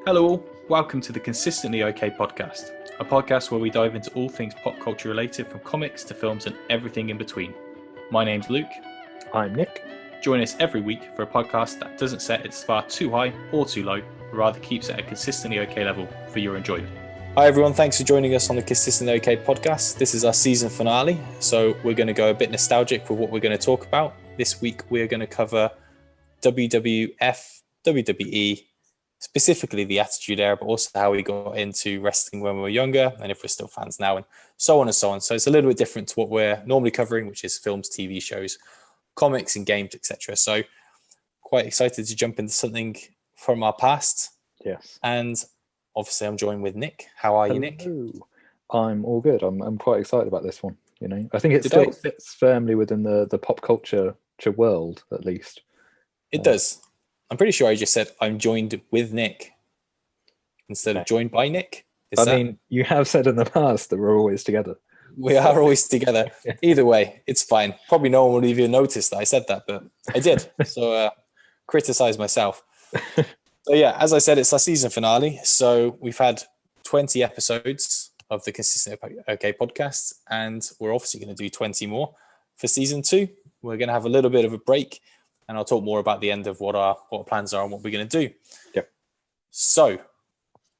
Hello all, welcome to the Consistently OK podcast, a podcast where we dive into all things pop culture related from comics to films and everything in between. My name's Luke. I'm Nick. Join us every week for a podcast that doesn't set its bar too high or too low, but rather keeps it at a consistently OK level for your enjoyment. Hi everyone, thanks for joining us on the Consistently OK podcast. This is our season finale, so we're going to go a bit nostalgic with what we're going to talk about. This week we're going to cover WWF, WWE, specifically the Attitude Era, but also how we got into wrestling when we were younger and if we're still fans now, and so on and so on. So it's a little bit different to what we're normally covering, which is films, TV shows, comics and games, etc. So quite excited to jump into something from our past. Yes. And obviously I'm joined with Nick. How are you, Nick? I'm all good. I'm quite excited about this one. You know, I think it still fits firmly within the pop culture world, at least. It does. I'm pretty sure I just said I'm joined with Nick instead of joined by Nick. I mean, you have said in the past that we're always together. We are always together. Either way, it's fine. Probably no one would even notice that I said that, but I did. So criticize myself. So yeah, as I said, it's our season finale. So we've had 20 episodes of the Consistently OK podcast, and we're obviously going to do 20 more for season 2. We're going to have a little bit of a break, and I'll talk more about the end of what our plans are and what we're going to do. Yep. So,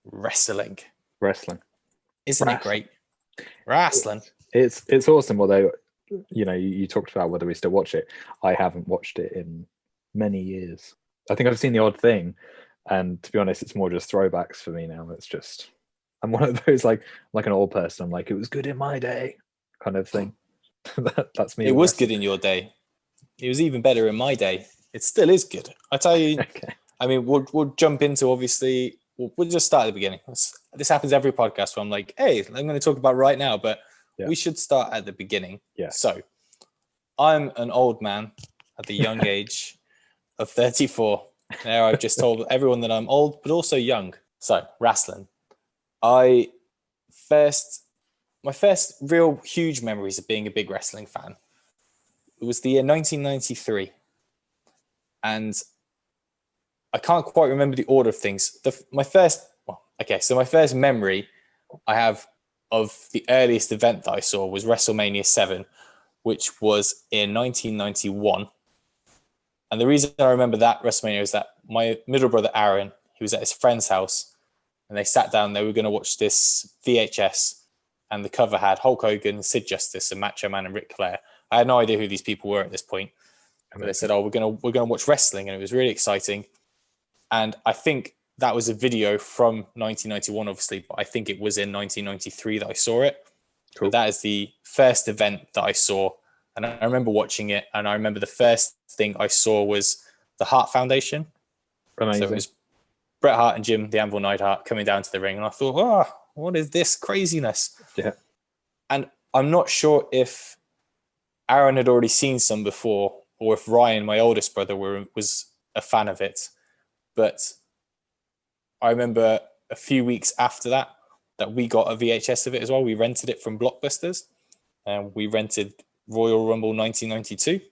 wrestling. Isn't it great? Wrestling. It's awesome, although, you know, you talked about whether we still watch it. I haven't watched it in many years. I think I've seen the odd thing, and to be honest, it's more just throwbacks for me now. It's just, I'm one of those, like an old person. I'm like, it was good in my day kind of thing. That's me. It was good in your day. It was even better in my day. It still is good. I tell you. Okay. I mean, we'll jump into, obviously, we'll just start at the beginning. This happens every podcast where I'm like, hey, I'm going to talk about right now, but we should start at the beginning. Yeah. So I'm an old man at the young age of 34. Now I've just told everyone that I'm old, but also young. So wrestling. My first real huge memories of being a big wrestling fan. It was the year 1993. And I can't quite remember the order of things. My first memory I have of the earliest event that I saw was WrestleMania 7, which was in 1991. And the reason I remember that WrestleMania is that my middle brother, Aaron, he was at his friend's house, and they sat down, they were going to watch this VHS, and the cover had Hulk Hogan, Sid Justice, and Macho Man and Ric Flair. I had no idea who these people were at this point. But they said, we're gonna watch wrestling, and it was really exciting. And I think that was a video from 1991, obviously, but I think it was in 1993 that I saw it. Cool. But that is the first event that I saw. And I remember watching it, and I remember the first thing I saw was the Hart Foundation. Amazing. So it was Bret Hart and Jim, the Anvil Neidhart, coming down to the ring. And I thought, what is this craziness? Yeah. And I'm not sure if Aaron had already seen some before, or if Ryan, my oldest brother, was a fan of it. But I remember a few weeks after that we got a VHS of it as well. We rented it from Blockbusters, and we rented Royal Rumble 1992.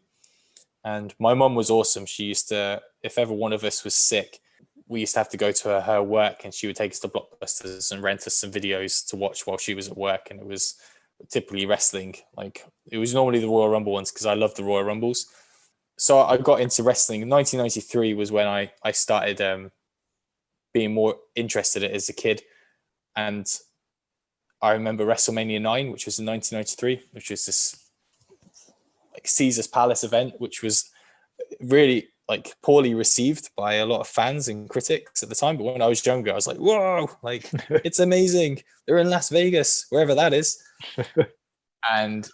And my mum was awesome. She used to, if ever one of us was sick, we used to have to go to her work, and she would take us to Blockbusters and rent us some videos to watch while she was at work. And it was typically wrestling. Like, it was normally the Royal Rumble ones because I loved the Royal Rumbles. So I got into wrestling. 1993 was when I started being more interested in it as a kid. And I remember WrestleMania 9, which was in 1993, which was this like Caesar's Palace event, which was really like poorly received by a lot of fans and critics at the time. But when I was younger, I was like, whoa, like it's amazing. They're in Las Vegas, wherever that is. And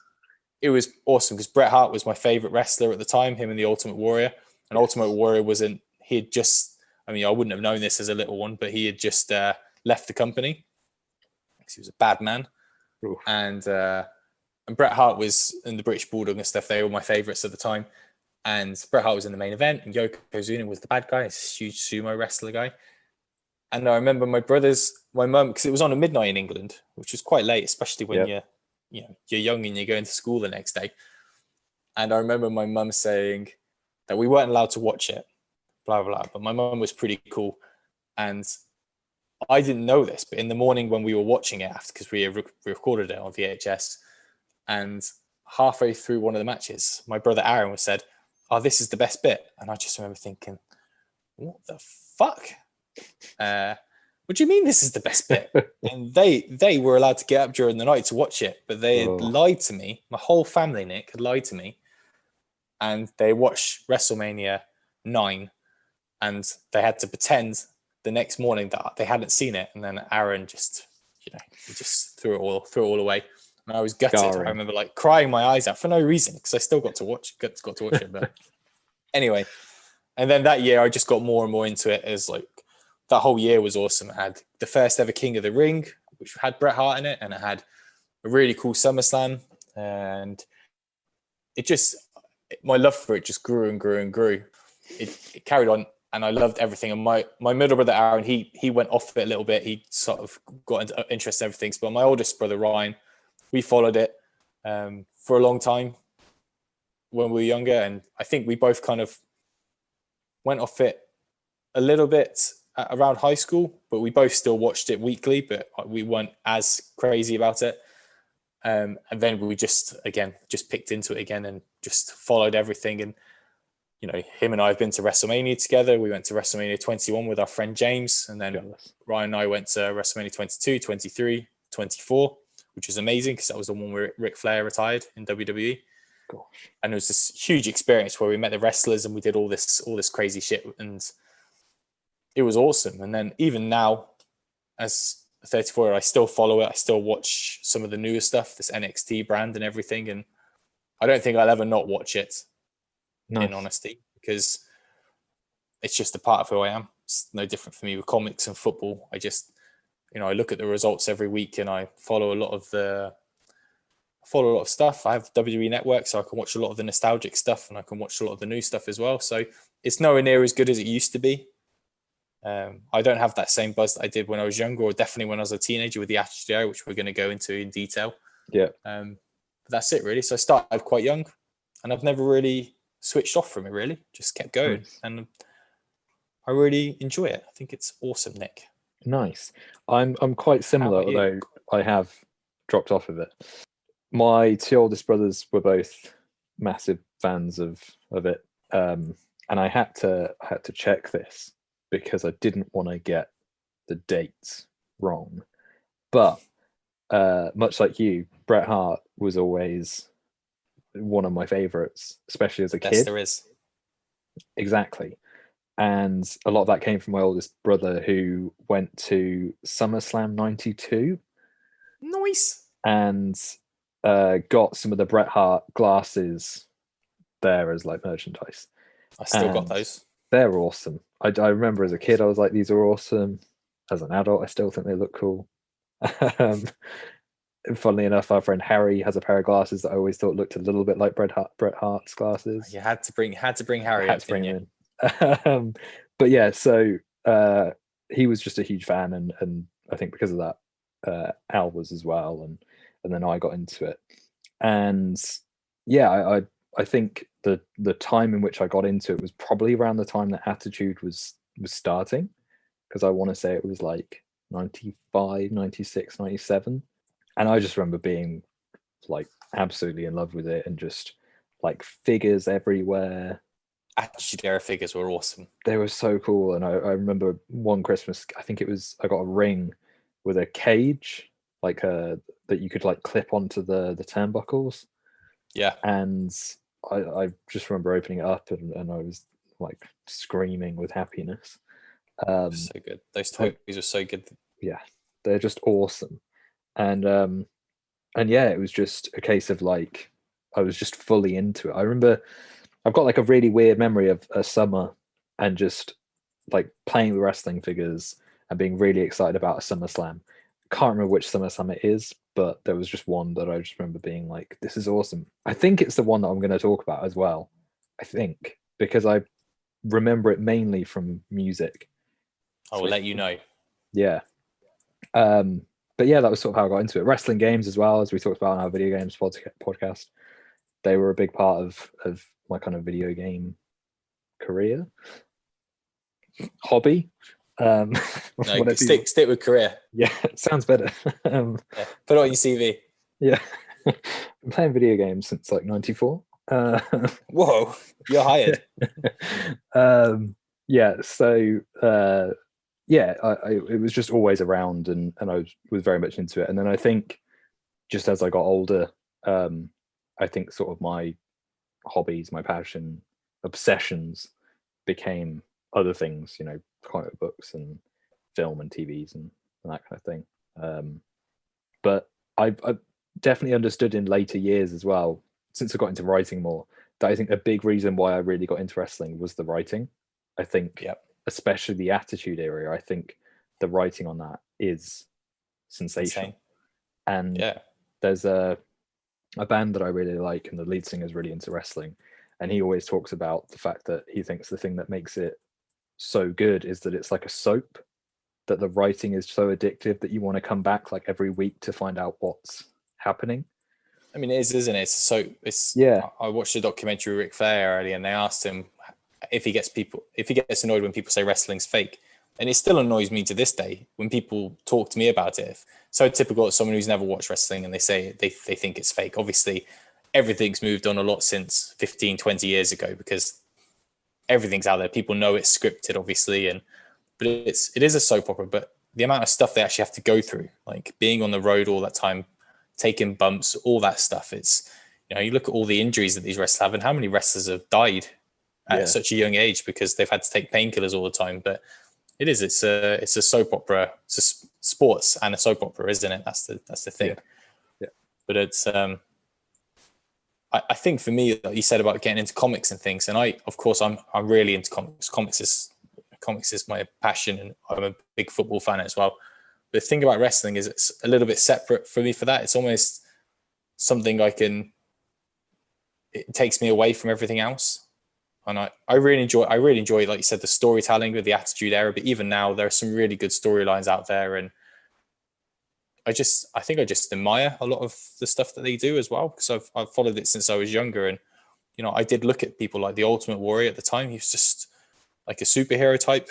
it was awesome because Bret Hart was my favorite wrestler at the time, him and the Ultimate Warrior. And Ultimate Warrior I wouldn't have known this as a little one, but he had just left the company because he was a bad man. Oof. And Bret Hart was in the British Bulldog and stuff. They were my favorites at the time. And Bret Hart was in the main event, and Yokozuna was the bad guy, this huge sumo wrestler guy. And I remember my mum, because it was on a midnight in England, which was quite late, especially when you're young and you're going to school the next day. And I remember my mum saying that we weren't allowed to watch it, blah, blah, blah. But my mum was pretty cool. And I didn't know this, but in the morning when we were watching it after, because we recorded it on VHS, and halfway through one of the matches, my brother Aaron was said, "Oh, this is the best bit," and I just remember thinking, "What the fuck? What do you mean this is the best bit?" And they were allowed to get up during the night to watch it, but they had lied to me. My whole family, Nick, had lied to me, and they watched WrestleMania 9, and they had to pretend the next morning that they hadn't seen it. And then Aaron just, he just threw it all away. And I was gutted. Scarring. I remember like crying my eyes out for no reason, because I still got to watch it. But anyway, and then that year I just got more and more into it, as like that whole year was awesome. It had the first ever King of the Ring, which had Bret Hart in it, and it had a really cool SummerSlam, and my love for it just grew and grew and grew. It carried on, and I loved everything. And my middle brother Aaron, he went off it a little bit. He sort of got into interest in everything. But my oldest brother Ryan, we followed it for a long time when we were younger, and I think we both kind of went off it a little bit around high school. But we both still watched it weekly, but we weren't as crazy about it. And then we just picked into it again and just followed everything. And him and I have been to WrestleMania together. We went to WrestleMania 21 with our friend James, and then Ryan and I went to WrestleMania 22, 23, 24, which was amazing because that was the one where Ric Flair retired in WWE. Gosh. And it was this huge experience where we met the wrestlers and we did all this crazy shit, and it was awesome. And then even now, as a 34-year-old, I still follow it. I still watch some of the newer stuff, this NXT brand and everything, and I don't think I'll ever not watch it. Nice. In honesty, because it's just a part of who I am. It's no different for me with comics and football. I just, I look at the results every week, and I follow a lot of stuff. I have WWE Network, so I can watch a lot of the nostalgic stuff, and I can watch a lot of the new stuff as well. So it's nowhere near as good as it used to be. I don't have that same buzz that I did when I was younger, or definitely when I was a teenager with the Attitude Era, which we're going to go into in detail. Yeah. But that's it, really. So I started quite young, and I've never really switched off from it, really. Just kept going. Nice. And I really enjoy it. I think it's awesome, Nick. Nice. I'm quite similar, although I have dropped off of it. My two oldest brothers were both massive fans of it, and I had to check this because I didn't want to get the dates wrong. But much like you, Bret Hart was always one of my favorites, especially as a kid. Yes, there is. Exactly. And a lot of that came from my oldest brother, who went to SummerSlam 92. Nice. And got some of the Bret Hart glasses there as like merchandise. I still got those. They're awesome. I remember as a kid, I was like, these are awesome. As an adult, I still think they look cool. Funnily enough, our friend Harry has a pair of glasses that I always thought looked a little bit like Bret Hart's glasses. You had to bring Harry. Had to bring him in. But yeah, so he was just a huge fan, and I think because of that, Al was as well, and then I got into it. And yeah, I think the time in which I got into it was probably around the time that Attitude was starting, because I want to say it was like 95, 96, 97. And I just remember being like absolutely in love with it, and just like figures everywhere. Attitude Era figures were awesome. They were so cool. And I remember one Christmas, I think I got a ring with a cage, like that you could like clip onto the turnbuckles. Yeah. And I just remember opening it up, and I was like screaming with happiness. So good. Those toys are so good. Yeah, they're just awesome. And yeah, it was just a case of like, I was just fully into it. I remember I've got like a really weird memory of a summer and just like playing with wrestling figures and being really excited about a SummerSlam. Can't remember which SummerSlam it is, but there was just one that I just remember being like, this is awesome. I think it's the one that I'm going to talk about as well. I think, because I remember it mainly from music. I will let you know. Yeah. But yeah, that was sort of how I got into it. Wrestling games as well, as we talked about in our video games podcast. They were a big part of my kind of video game career. Hobby. Um, No, whatever stick with career. yeah, sounds better. Yeah. Put it on your CV. Yeah, been playing video games since like '94. Whoa, you're hired. Yeah, so yeah, it was just always around, and I was very much into it. And then I think just as I got older, I think sort of my hobbies, my passion, obsessions became other things, comic books and film and TVs and that kind of thing. But I've definitely understood in later years as well, since I got into writing more, that I think a big reason why I really got into wrestling was the writing. I think, Yep. especially the Attitude Era, I think the writing on that is sensational. Insane. And Yeah. there's a band that I really like, and the lead singer is really into wrestling, and he always talks about the fact that he thinks the thing that makes it so good is that it's like a soap, that the writing is so addictive that you want to come back like every week to find out what's happening. I mean, it is, isn't it? So Yeah. I watched a documentary with Ric Flair earlier, and they asked him if he gets annoyed when people say wrestling's fake. And it still annoys me to this day when people talk to me about it. So typical of someone who's never watched wrestling and they say they think it's fake. Obviously, everything's moved on a lot since 15, 20 years ago because everything's out there. People know it's scripted, obviously, but it is a soap opera. But the amount of stuff they actually have to go through, like being on the road all that time, taking bumps, all that stuff. It's, you look at all the injuries that these wrestlers have and how many wrestlers have died at such a young age because they've had to take painkillers all the time. But it's a soap opera. It's a sports and a soap opera, isn't it? That's the thing. Yeah. But it's I think for me, like you said about getting into comics and things, and I'm really into comics. Comics is my passion, and I'm a big football fan as well. But the thing about wrestling is it's a little bit separate for me for that. It's almost something it takes me away from everything else. And I really enjoy, like you said, the storytelling with the Attitude Era. But even now, there are some really good storylines out there, and I think I just admire a lot of the stuff that they do as well because I've followed it since I was younger, and I did look at people like the Ultimate Warrior at the time. He was just like a superhero type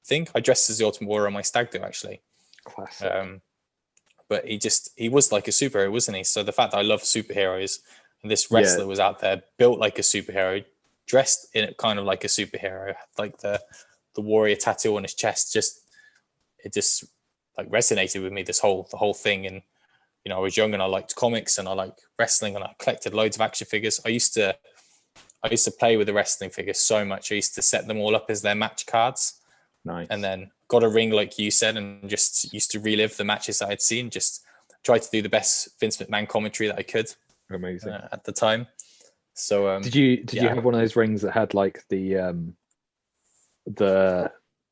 thing. I dressed as the Ultimate Warrior on my stag do actually. Classic. But he was like a superhero, wasn't he? So the fact that I love superheroes and this wrestler was out there built like a superhero, dressed in it kind of like a superhero, like the warrior tattoo on his chest, it just like resonated with me, the whole thing. And I was young and I liked comics and I liked wrestling and I collected loads of action figures. I used to play with the wrestling figures so much. I used to set them all up as their match cards. Nice. And then got a ring, like you said, and just used to relive the matches I had seen. Just tried to do the best Vince McMahon commentary that I could. Amazing. At the time. So did you have one of those rings that had like the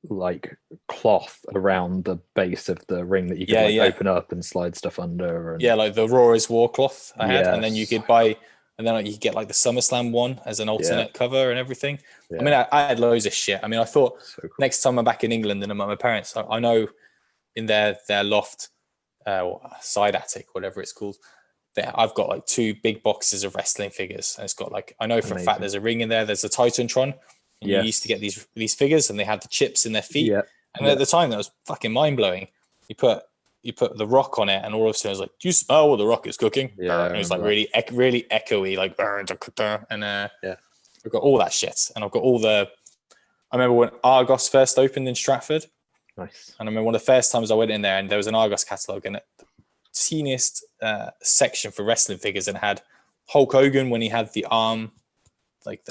like cloth around the base of the ring that you could open up and slide stuff under? And... Yeah, like the Raw is War cloth I had, and then you could buy. And then you get like the SummerSlam one as an alternate cover and everything. Yeah. I mean, I had loads of shit. I mean, I thought next time I'm back in England and I'm at my parents, I know in their loft, side attic, whatever it's called, I've got like 2 big boxes of wrestling figures. And it's got like, I know for a fact there's a ring in there. There's a Titantron. And you used to get these figures and they had the chips in their feet. Yeah. And at the time that was fucking mind blowing. You put the Rock on it, and all of a sudden it was like, "Do you smell what the Rock is cooking?" Yeah, and it was like really echoey, like, and I've got all that shit, and I've got all the. I remember when Argos first opened in Stratford. Nice. And I remember one of the first times I went in there, and there was an Argos catalog, and the teeniest section for wrestling figures, and it had Hulk Hogan when he had the arm, like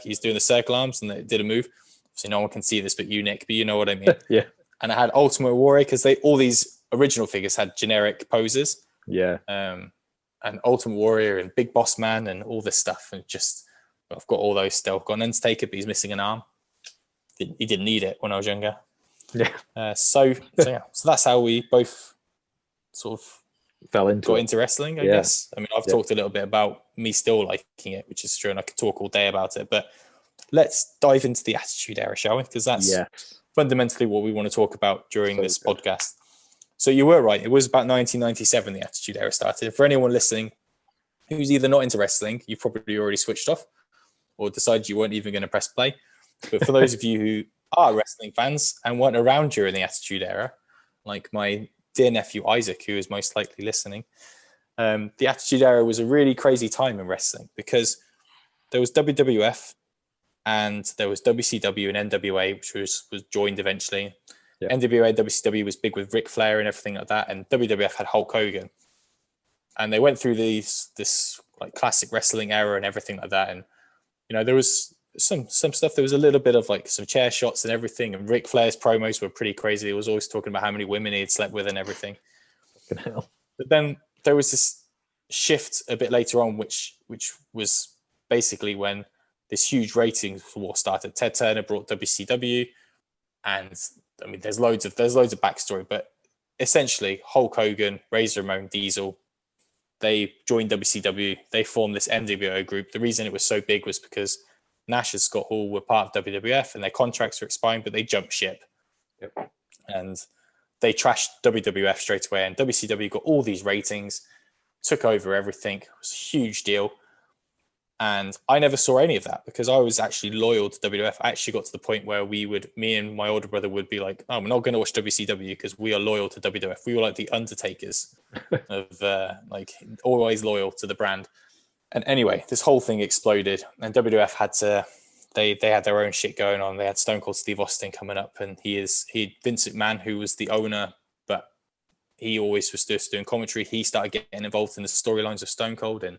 he's doing the circle arms, and it did a move. So no one can see this, but you, Nick, but you know what I mean. Yeah. And I had Ultimate Warrior because all these original figures had generic poses. Yeah. And Ultimate Warrior and Big Boss Man and all this stuff. And I've got all those still. I've got an Undertaker, but he's missing an arm. He didn't need it when I was younger. Yeah. So that's how we both sort of got into wrestling, I guess. I mean, I've talked a little bit about me still liking it, which is true, and I could talk all day about it. But let's dive into the Attitude Era, shall we? Because that's fundamentally what we want to talk about during this podcast. So you were right. It was about 1997 the Attitude Era started. For anyone listening who's either not into wrestling, you've probably already switched off or decided you weren't even going to press play. But for those of you who are wrestling fans and weren't around during the Attitude Era, like my dear nephew Isaac, who is most likely listening, the Attitude Era was a really crazy time in wrestling because there was WWF and there was WCW and NWA, which was joined eventually. Yeah. NWA, WCW was big with Ric Flair and everything like that, and WWF had Hulk Hogan. And they went through this like classic wrestling era and everything like that. And there was some stuff. There was a little bit of like some chair shots and everything. And Ric Flair's promos were pretty crazy. He was always talking about how many women he had slept with and everything. But then there was this shift a bit later on, which was basically when this huge ratings war started. Ted Turner brought WCW, and I mean, there's loads of backstory, but essentially Hulk Hogan, Razor Ramon, Diesel, they joined WCW. They formed this NWO group. The reason it was so big was because Nash and Scott Hall were part of WWF and their contracts were expiring, but they jumped ship. Yep. And they trashed WWF straight away. And WCW got all these ratings, took over everything. It was a huge deal. And I never saw any of that because I was actually loyal to WWF. I actually got to the point where me and my older brother would be like, oh, we're not going to watch WCW because we are loyal to WWF. We were like the Undertakers of like always loyal to the brand. And anyway, this whole thing exploded and WWF had to, they had their own shit going on. They had Stone Cold Steve Austin coming up and he had Vince McMahon, who was the owner, but he always was just doing commentary. He started getting involved in the storylines of Stone Cold, and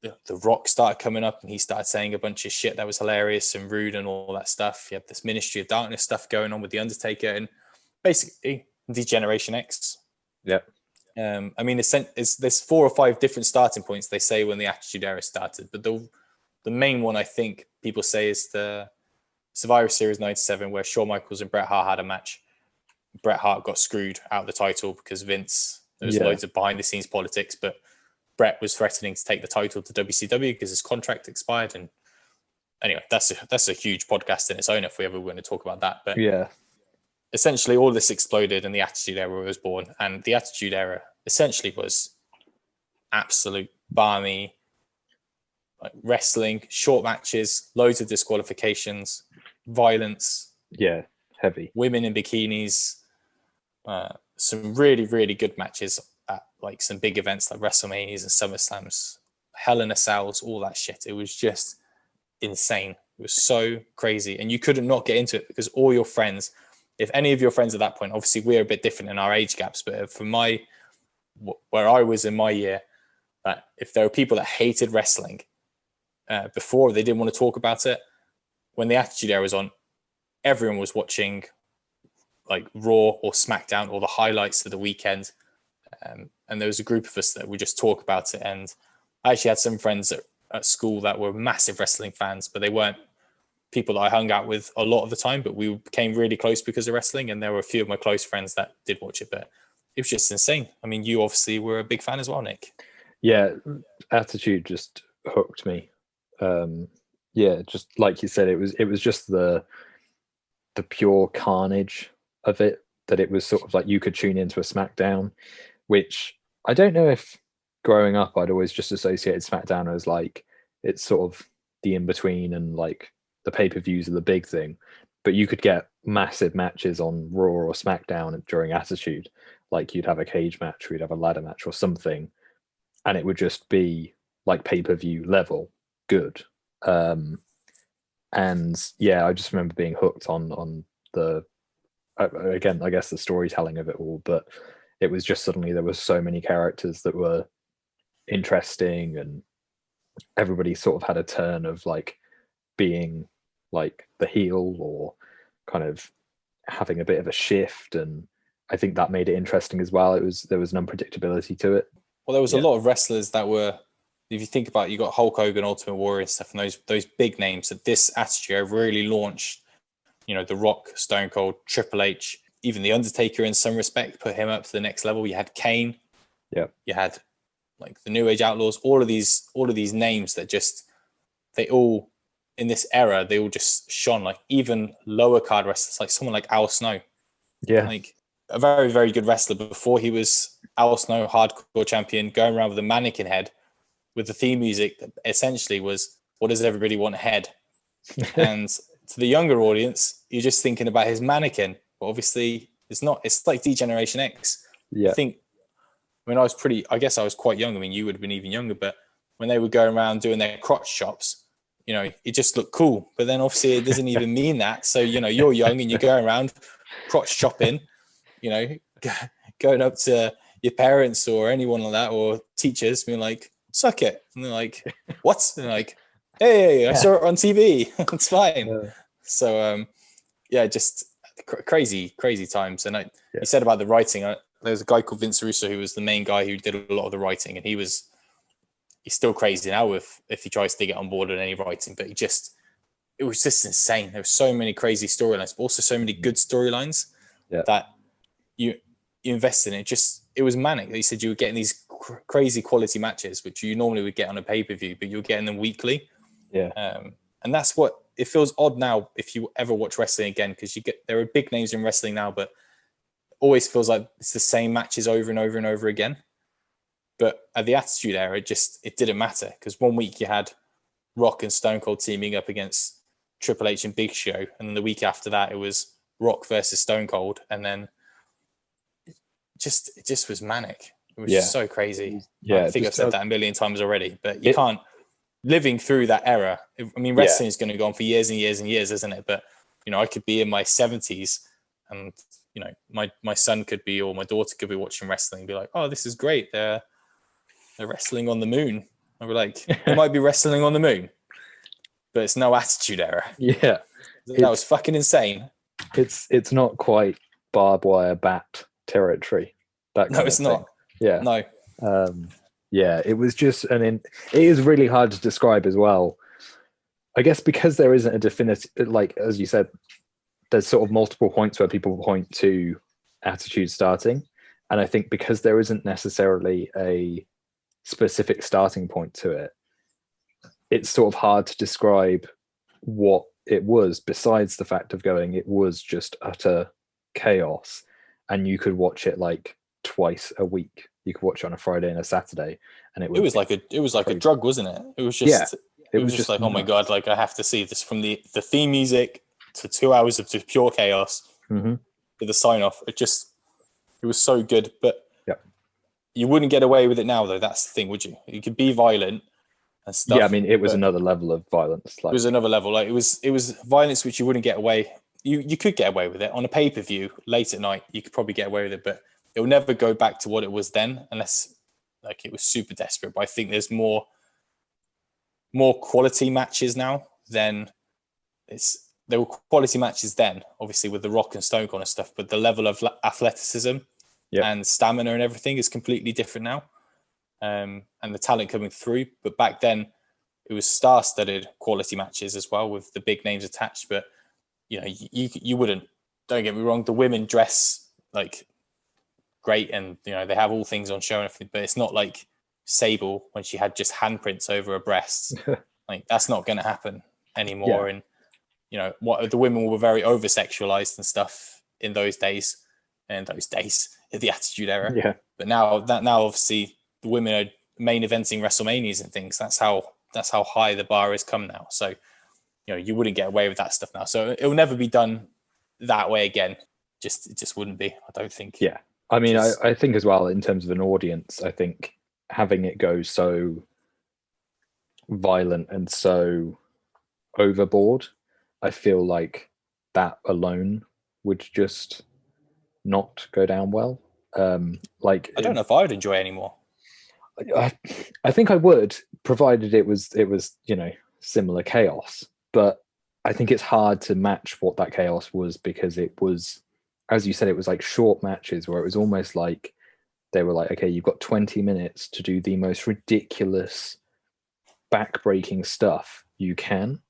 The Rock started coming up and he started saying a bunch of shit that was hilarious and rude and all that stuff. You had this Ministry of Darkness stuff going on with The Undertaker and basically Degeneration X. Yeah. I mean, there's 4 or 5 different starting points they say when the Attitude Era started, but the main one I think people say is the Survivor Series 97, where Shawn Michaels and Bret Hart had a match. Bret Hart got screwed out of the title because Vince, there was loads of behind the scenes politics, but Bret was threatening to take the title to WCW because his contract expired. And anyway, that's a huge podcast in its own if we ever want to talk about that. But yeah, essentially all this exploded and the Attitude Era was born. And the Attitude Era essentially was absolute balmy, like wrestling, short matches, loads of disqualifications, violence. Yeah, heavy. Women in bikinis, some really, really good matches at like some big events like WrestleManias and SummerSlams, Hell in a Cells, all that shit. It was just insane. It was so crazy. And you couldn't not get into it because all your friends, if any of your friends at that point, obviously we're a bit different in our age gaps, but for where I was in my year, if there were people that hated wrestling before, they didn't want to talk about it, when the Attitude Era was on, everyone was watching like Raw or SmackDown or the highlights of the weekend. And there was a group of us that would just talk about it. And I actually had some friends at school that were massive wrestling fans, but they weren't people that I hung out with a lot of the time, but we became really close because of wrestling. And there were a few of my close friends that did watch it, but it was just insane. I mean, you obviously were a big fan as well, Nick. Yeah, Attitude just hooked me. Yeah, just like you said, it was just the pure carnage of it, that it was sort of like you could tune into a SmackDown, which I don't know if growing up I'd always just associated SmackDown as like it's sort of the in-between and like the pay-per-views are the big thing, but you could get massive matches on Raw or SmackDown during Attitude. Like you'd have a cage match, or you'd have a ladder match or something, and it would just be like pay-per-view level good. And yeah, I just remember being hooked on the again, I guess the storytelling of it all, but it was just suddenly there were so many characters that were interesting, and everybody sort of had a turn of like being like the heel or kind of having a bit of a shift, and I think that made it interesting as well. There was an unpredictability to it. Well, there was a lot of wrestlers that were, if you think about it, you got Hulk Hogan, Ultimate Warrior and stuff, and those big names that this Attitude really launched. You know, The Rock, Stone Cold, Triple H, even The Undertaker in some respect, put him up to the next level. You had Kane. Yeah. You had like the New Age Outlaws, all of these names that just, they all, in this era, they all just shone. Like even lower card wrestlers, like someone like Al Snow. Yeah. Like a very, very good wrestler before he was Al Snow, hardcore champion, going around with a mannequin head with the theme music that essentially was, what does everybody want, head? And to the younger audience, you're just thinking about his mannequin. But obviously, it's not. It's like D-Generation X. Yeah. I think when I guess I was quite young. I mean, you would have been even younger, but when they were going around doing their crotch chops, you know, it just looked cool. But then obviously it doesn't even mean that. So, you know, you're young and you're going around crotch chopping, you know, going up to your parents or anyone like that, or teachers being like, suck it. And they're like, what? And they're like, hey, I saw it on TV. It's fine. Yeah. So, yeah, just crazy times. And you said about the writing, there was a guy called Vince Russo who was the main guy who did a lot of the writing, and he's still crazy now if he tries to get on board with any writing, but it was just insane. There were so many crazy storylines, but also so many good storylines that you invest in it. It was manic. He said you were getting these crazy quality matches, which you normally would get on a pay-per-view, but you're getting them weekly. Yeah. And that's what it feels odd now if you ever watch wrestling again, because there are big names in wrestling now, but it always feels like it's the same matches over and over and over again. But at the Attitude Era, it didn't matter, because one week you had Rock and Stone Cold teaming up against Triple H and Big Show, and then the week after that it was Rock versus Stone Cold, and then it just was manic. It was just so crazy. Yeah, I think I've said that a million times already, but you can't. Living through that era, I mean, wrestling is going to go on for years and years and years, isn't it? But you know, I could be in my 70s, and you know, my son could be, or my daughter could be watching wrestling and be like, "Oh, this is great! They're wrestling on the moon." And we're like, "They might be wrestling on the moon, but it's no Attitude Era." Yeah, that was fucking insane. It's not quite barbed wire bat territory. No, it's not. Yeah, no. Yeah, it was just it is really hard to describe as well. I guess because there isn't a definitive, like as you said, there's sort of multiple points where people point to Attitude starting, and I think because there isn't necessarily a specific starting point to it, it's sort of hard to describe what it was, besides the fact of going, it was just utter chaos, and you could watch it like twice a week. You could watch it on a Friday and a Saturday, and it was like a drug, wasn't it? It was just it was just like, oh my god, like I have to see this, from the theme music to 2 hours of just pure chaos with the sign off. It was so good, but you wouldn't get away with it now, though. That's the thing, would you? You could be violent and stuff. Yeah, I mean, it was another level of violence. It was another level. Like it was violence which you wouldn't get away. You could get away with it on a pay-per-view late at night. You could probably get away with it, but it will never go back to what it was then, unless like it was super desperate. But I think there's more quality matches now than there were quality matches then, obviously with the Rock and Stone Cold and stuff, but the level of athleticism and stamina and everything is completely different now. And the talent coming through. But back then it was star-studded quality matches as well, with the big names attached. But you know, you wouldn't, don't get me wrong, the women dress like great, and you know, they have all things on show and everything, but it's not like Sable when she had just handprints over her breasts. Like that's not going to happen anymore. And you know, what the women were very over sexualized and stuff in those days, in the Attitude Era. But now obviously the women are main eventing WrestleManias and things. That's how high the bar has come now. So you know, you wouldn't get away with that stuff now. So it will never be done that way again. It just wouldn't be, I don't think. Yeah. I mean, I think as well, in terms of an audience, I think having it go so violent and so overboard, I feel like that alone would just not go down well. Like I don't know if I would enjoy it anymore. I think I would, provided it was you know, similar chaos. But I think it's hard to match what that chaos was, because it was, as you said, it was like short matches where it was almost like they were like, okay, you've got 20 minutes to do the most ridiculous, back-breaking stuff you can,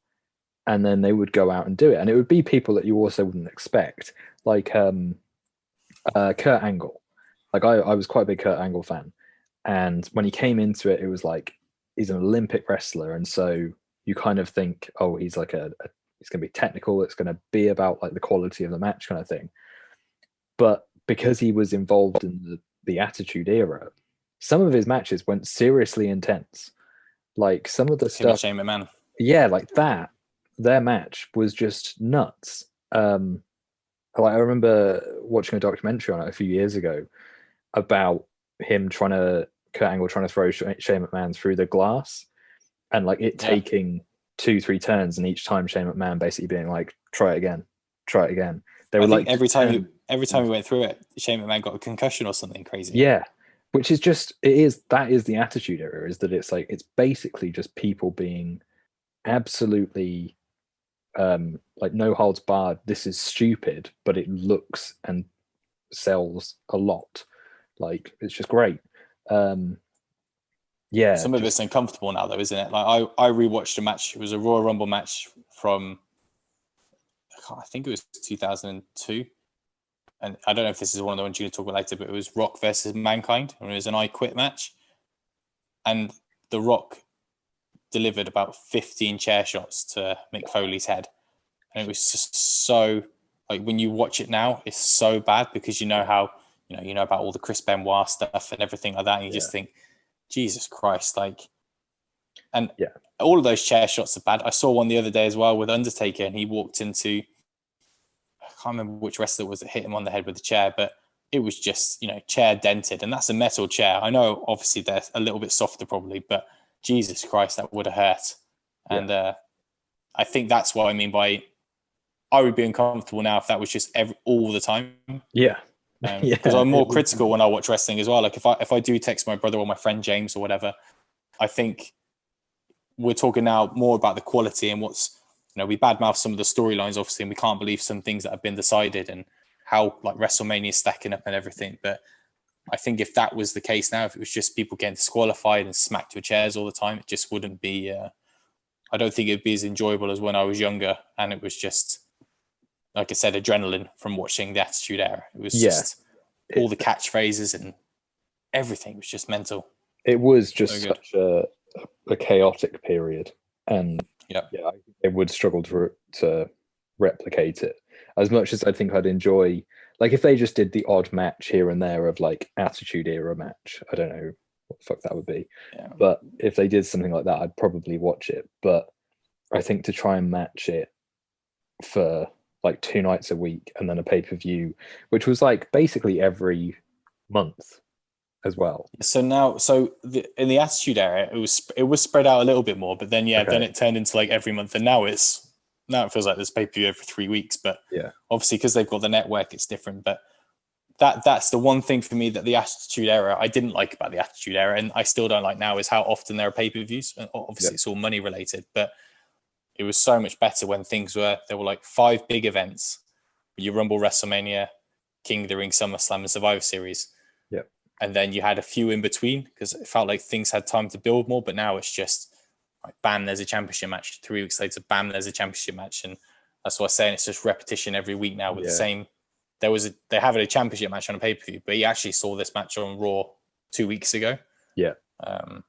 and then they would go out and do it. And it would be people that you also wouldn't expect, like Kurt Angle. Like I was quite a big Kurt Angle fan, and when he came into it, it was like, he's an Olympic wrestler, and so you kind of think, oh, he's like it's going to be technical, it's going to be about like the quality of the match kind of thing. But because he was involved in the Attitude Era, some of his matches went seriously intense. Like some of the stuff, Shane McMahon. Yeah, like that their match was just nuts. Like I remember watching a documentary on it a few years ago about him Kurt Angle trying to throw Shane McMahon through the glass, and like it taking 2-3 turns, and each time Shane McMahon basically being like, "Try it again, try it again." They were like every time he went through it, Shane McMahon got a concussion or something crazy. Yeah, which is just that is the Attitude Era, is that it's like it's basically just people being absolutely like no holds barred. This is stupid, but it looks and sells a lot. Like it's just great. Yeah, some of it's uncomfortable now, though, isn't it? Like I rewatched a match. It was a Royal Rumble match from I think it was 2002, and I don't know if this is one of the ones you're going to talk about later, but it was Rock versus Mankind, and it was an I Quit match, and The Rock delivered about 15 chair shots to Mick Foley's head, and it was just so, like, when you watch it now, it's so bad because you know how you know about all the Chris Benoit stuff and everything like that, and you just think, Jesus Christ, like, and all of those chair shots are bad. I saw one the other day as well with Undertaker, and he walked into, I can't remember which wrestler it was that hit him on the head with the chair, but it was just, chair dented, and that's a metal chair. I know obviously they're a little bit softer probably, but Jesus Christ, that would have hurt. And I think that's what I mean by, I would be uncomfortable now if that was just all the time. Yeah. Because I'm more critical when I watch wrestling as well. Like if I do text my brother or my friend James or whatever, I think we're talking now more about the quality and what's, we badmouth some of the storylines, obviously, and we can't believe some things that have been decided and how like WrestleMania is stacking up and everything. But I think if that was the case now, if it was just people getting disqualified and smacked with chairs all the time, it just wouldn't be, I don't think it'd be as enjoyable as when I was younger. And it was just, like I said, adrenaline from watching the Attitude Era. It was just all the catchphrases and everything was just mental. It was just such a chaotic period. And I think they would struggle to replicate it as much as I think I'd enjoy. Like if they just did the odd match here and there of like Attitude Era match, I don't know what the fuck that would be. Yeah. But if they did something like that, I'd probably watch it. But I think to try and match it for like 2 nights a week and then a pay-per-view, which was like basically every month as well. So now, in the Attitude Era, it was spread out a little bit more, but then then it turned into like every month, and now it feels like there's pay-per-view every 3 weeks. But obviously because they've got the network, it's different. But that's the one thing for me that the Attitude Era I didn't like about the Attitude Era, and I still don't like now, is how often there are pay-per-views. And obviously it's all money related, but it was so much better when there were like 5 big events: your Rumble, WrestleMania, King of the Ring, SummerSlam, and Survivor Series. Yeah. And then you had a few in between because it felt like things had time to build more. But now it's just like, bam, there's a championship match. 3 weeks later, bam, there's a championship match. And that's what I'm saying. It's just repetition every week now with the same. They have a championship match on a pay-per-view, but you actually saw this match on Raw 2 weeks ago. Yeah. I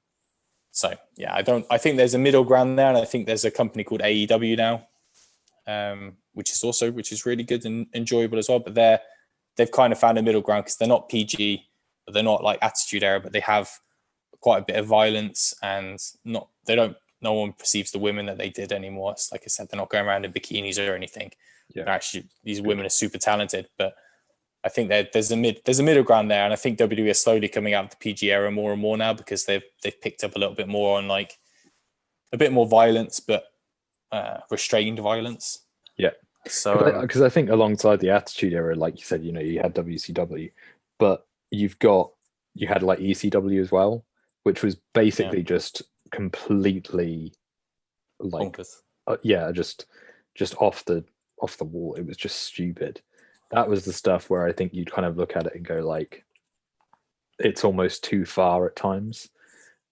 think there's a middle ground there, and I think there's a company called AEW now, which is really good and enjoyable as well. But they've kind of found a middle ground because they're not PG, but they're not like Attitude Era, but they have quite a bit of violence, and no one perceives the women that they did anymore. It's like I said, they're not going around in bikinis or anything. Yeah. Actually, these women are super talented, but I think there's a middle ground there, and I think WWE are slowly coming out of the PG era more and more now because they've picked up a little bit more on like a bit more violence, but restrained violence. Yeah. So because I think alongside the Attitude Era, like you said, you had WCW, but you had like ECW as well, which was basically just completely like just off the wall. It was just stupid. That was the stuff where I think you'd kind of look at it and go like, it's almost too far at times.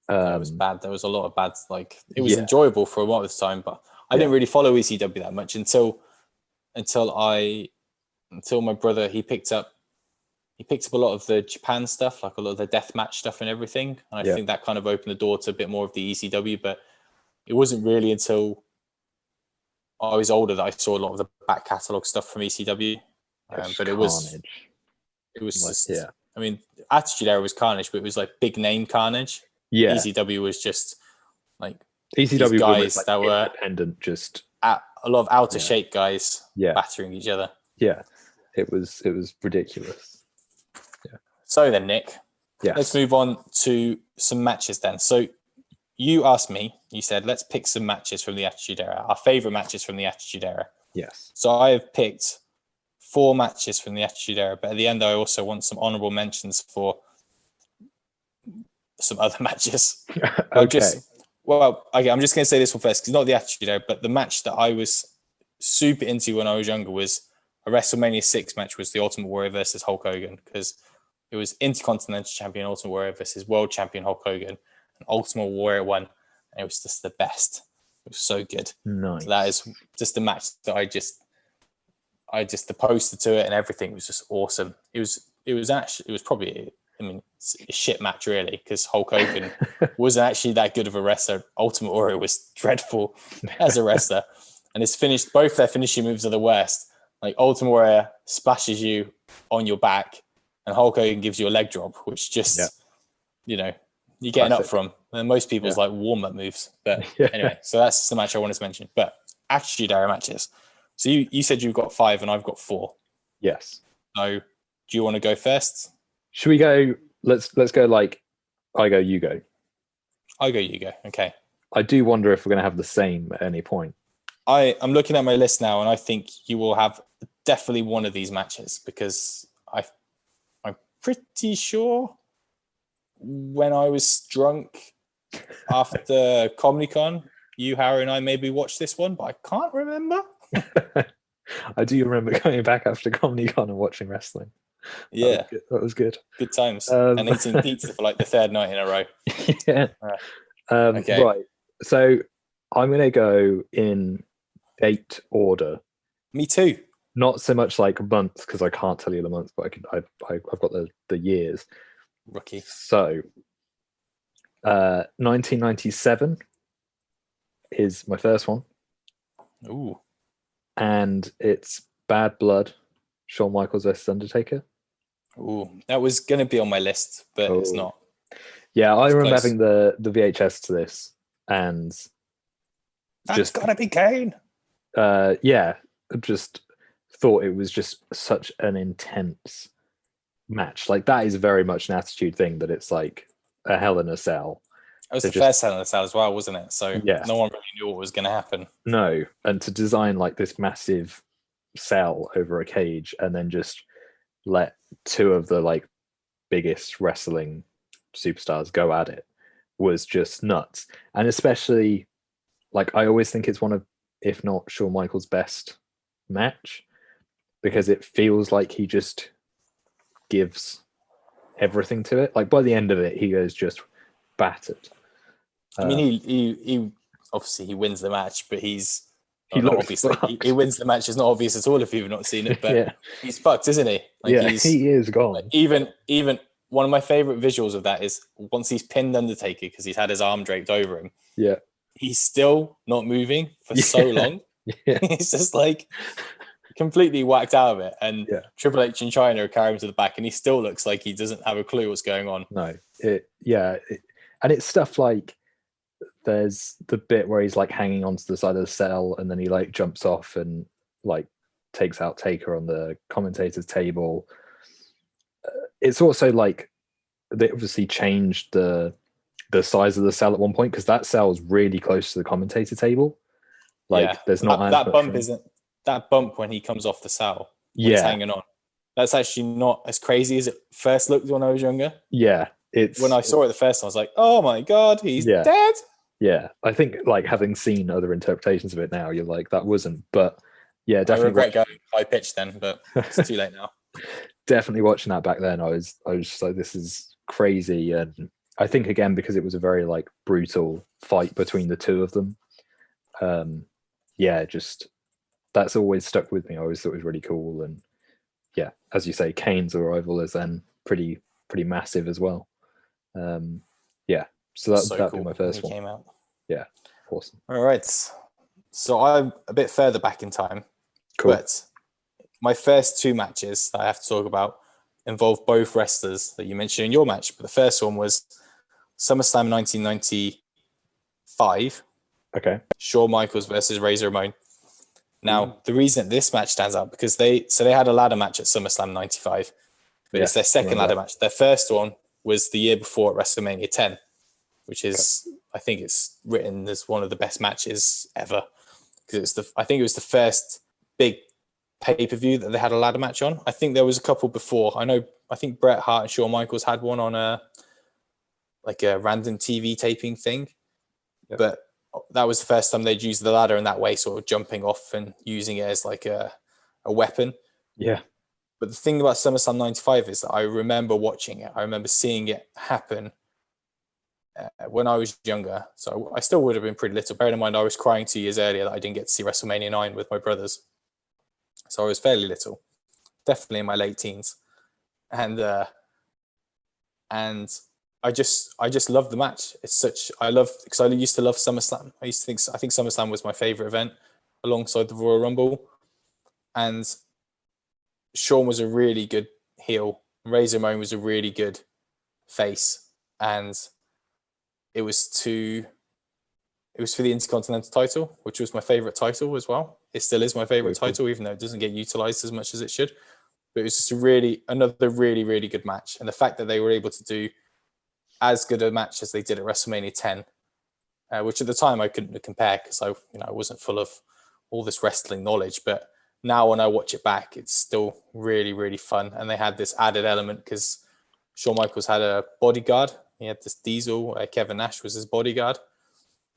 It was bad. There was a lot of bad. Like it was enjoyable for a while this time, but I didn't really follow ECW that much until my brother he picked up a lot of the Japan stuff, like a lot of the deathmatch stuff and everything. And I think that kind of opened the door to a bit more of the ECW, but it wasn't really until I was older that I saw a lot of the back catalogue stuff from ECW. But it was just, I mean, Attitude Era was carnage, but it was like big name carnage. Yeah. ECW was just like ECW guys like that were independent, just a lot of out of Yeah. shape guys Yeah. battering each other. Yeah, it was ridiculous. So then, Nick, Yes. let's move on to some matches then. So you asked me, you said, let's pick some matches from the Attitude Era, our favorite matches from the Attitude Era. Yes. So I have picked 4 matches from the Attitude Era, but at the end, I also want some honorable mentions for some other matches. Okay. I'm just going to say this one first, because it's not the Attitude Era, but the match that I was super into when I was younger was a WrestleMania 6 match, was the Ultimate Warrior versus Hulk Hogan, because it was Intercontinental Champion Ultimate Warrior versus World Champion Hulk Hogan, and Ultimate Warrior won, and it was just the best. It was so good. Nice. So that is just a match that I just the poster to it and everything was just awesome. It was probably, I mean, it's a shit match really, because Hulk Hogan wasn't actually that good of a wrestler. Ultimate Warrior was dreadful as a wrestler, and both their finishing moves are the worst. Like Ultimate Warrior splashes you on your back, and Hulk Hogan gives you a leg drop, which just, you know, you're getting up from. And most people's like warm-up moves. But anyway, so that's the match I wanted to mention. But Attitude Era matches. So you said you've got 5 and I've got 4. Yes. So do you want to go first? Should we go? Let's go like I go, you go. I go, you go. Okay. I do wonder if we're going to have the same at any point. I'm looking at my list now, and I think you will have definitely one of these matches, because I'm pretty sure when I was drunk after Comedy-Con, you, Harry, and I maybe watched this one, but I can't remember. I do remember going back after Comedy-Con and watching wrestling. Yeah. That was good. Good times. And eating pizza for like the 3rd night in a row. Yeah. Okay. Right. So I'm going to go in date order. Me too. Not so much like months, because I can't tell you the months, but I've got the years. Rookie. So 1997 is my first one. Ooh. And it's Bad Blood, Shawn Michaels versus Undertaker. Ooh, that was going to be on my list, but it's not. Yeah, I remember close. having the VHS to this, and That's gotta be Kane. Just thought it was just such an intense match. Like, that is very much an Attitude thing, that it's like a Hell in a Cell. It was the first Hell in a Cell as well, wasn't it? So no one really knew what was going to happen. No, and to design like this massive cell over a cage, and then just let 2 of the like biggest wrestling superstars go at it, was just nuts. And especially, like, I always think it's one of, if not Shawn Michaels' best match, because it feels like he just gives everything to it. Like, by the end of it, he goes just battered. I mean, he obviously he wins the match, but he wins the match. It's not obvious at all if you've not seen it, but he's fucked, isn't he? Like, he is gone. Like, even one of my favorite visuals of that is once he's pinned Undertaker, because he's had his arm draped over him. Yeah, he's still not moving for so long. Yeah. He's just like completely whacked out of it. And Triple H and China carry him to the back, and he still looks like he doesn't have a clue what's going on. No, and it's stuff like, there's the bit where he's like hanging onto the side of the cell, and then he like jumps off and like takes out Taker on the commentator's table. It's also like they obviously changed the size of the cell at one point, because that cell is really close to the commentator table. Like, there's not that bump isn't that bump when he comes off the cell. He's hanging on. That's actually not as crazy as it first looked when I was younger. Yeah, when I saw it the first time, I was like, "Oh my god, he's dead." Yeah, I think, like, having seen other interpretations of it now, you're like, that wasn't. But yeah, definitely. I regret going high pitch then, but it's too late now. Definitely watching that back then, I was just like, this is crazy. And I think, again, because it was a very like brutal fight between the 2 of them. Just that's always stuck with me. I always thought it was really cool. And yeah, as you say, Kane's arrival is then pretty massive as well. So that'd be my first one. Came out. Yeah, awesome. All right, so I'm a bit further back in time, but my first 2 matches that I have to talk about involve both wrestlers that you mentioned in your match. But the first one was SummerSlam 1995. Okay. Shawn Michaels versus Razor Ramon. Now, the reason this match stands out because they had a ladder match at SummerSlam 95, but it's their second ladder match. Their first one was the year before at WrestleMania 10, which is, I think it's written as one of the best matches ever, because I think it was the first big pay-per-view that they had a ladder match on. I think there was a couple before. I think Bret Hart and Shawn Michaels had one on a random TV taping thing, but that was the first time they'd used the ladder in that way, sort of jumping off and using it as like a weapon. Yeah. But the thing about SummerSlam 95 is that I remember watching it. I remember seeing it happen when I was younger. So I still would have been pretty little. Bearing in mind, I was crying 2 years earlier that I didn't get to see WrestleMania 9 with my brothers. So I was fairly little, definitely in my late teens. And I just love the match. Because I used to love SummerSlam. I think SummerSlam was my favorite event alongside the Royal Rumble. And Shawn was a really good heel. Razor Ramon was a really good face. And it was for the Intercontinental title, which was my favorite title as well. It still is my favorite title, even though it doesn't get utilized as much as it should. But it was just another really, really good match. And the fact that they were able to do as good a match as they did at WrestleMania 10, which at the time I couldn't compare because I wasn't full of all this wrestling knowledge. But now when I watch it back, it's still really, really fun. And they had this added element because Shawn Michaels had a bodyguard. He had this Diesel. Kevin Nash was his bodyguard,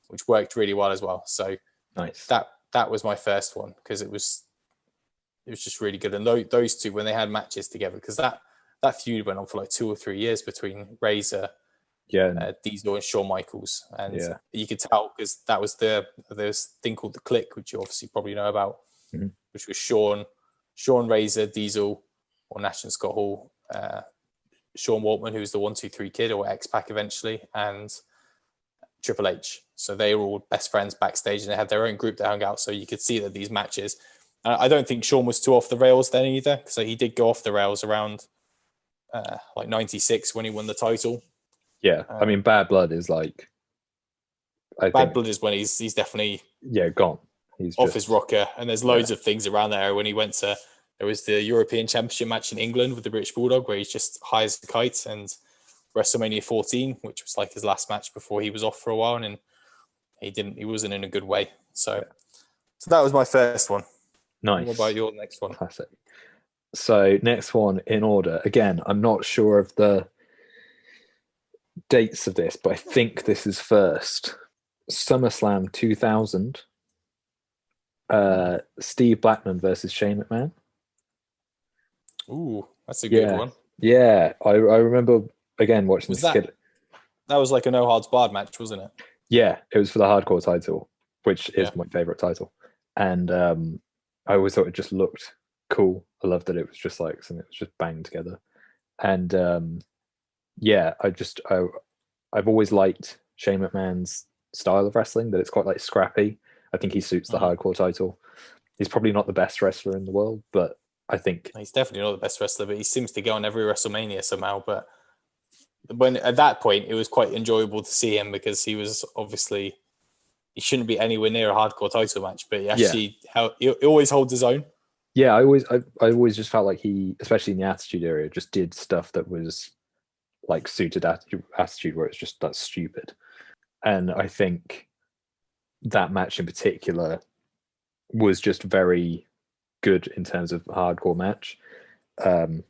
which worked really well as well. So nice. That was my first one because it was just really good. And those two, when they had matches together, because that feud went on for like 2 or 3 years between Razor, Diesel, and Shawn Michaels, and you could tell because that was there's thing called the Click, which you obviously probably know about, which was Shawn, Razor, Diesel, or Nash and Scott Hall, Sean Waltman, who was the 1-2-3 Kid or X-Pac eventually, and Triple H. So they were all best friends backstage, and they had their own group that hung out. So you could see that these matches. I don't think Shawn was too off the rails then either, so he did go off the rails around like 96 when he won the title. Yeah, I mean, Bad Blood is like. Bad Blood is when he's definitely gone. He's off his rocker, and there's loads of things around there. When he went to, there was the European Championship match in England with the British Bulldog, where he's just high as a kite, and WrestleMania 14, which was like his last match before he was off for a while, and he wasn't in a good way. So that was my first one. Nice. What about your next one? Classic. So next one in order. Again, I'm not sure of the dates of this, but I think this is first. SummerSlam 2000. Steve Blackman versus Shane McMahon. Ooh, that's a good one. Yeah, I remember again watching this kid. That was like a no holds barred match, wasn't it? Yeah, it was for the hardcore title, which is my favorite title, and I always thought it just looked cool. I loved that it was just like something that was just banged together, and I've always liked Shane McMahon's style of wrestling. That it's quite like scrappy. I think he suits the hardcore title. He's probably not the best wrestler in the world, but I think he's definitely not the best wrestler. But he seems to go on every WrestleMania somehow. But when at that point, it was quite enjoyable to see him because he was obviously he shouldn't be anywhere near a hardcore title match, but he always holds his own. Yeah, I always just felt like he, especially in the Attitude Era, just did stuff that was like suited attitude where it's just that's stupid. And I think that match in particular was just very good in terms of hardcore match, and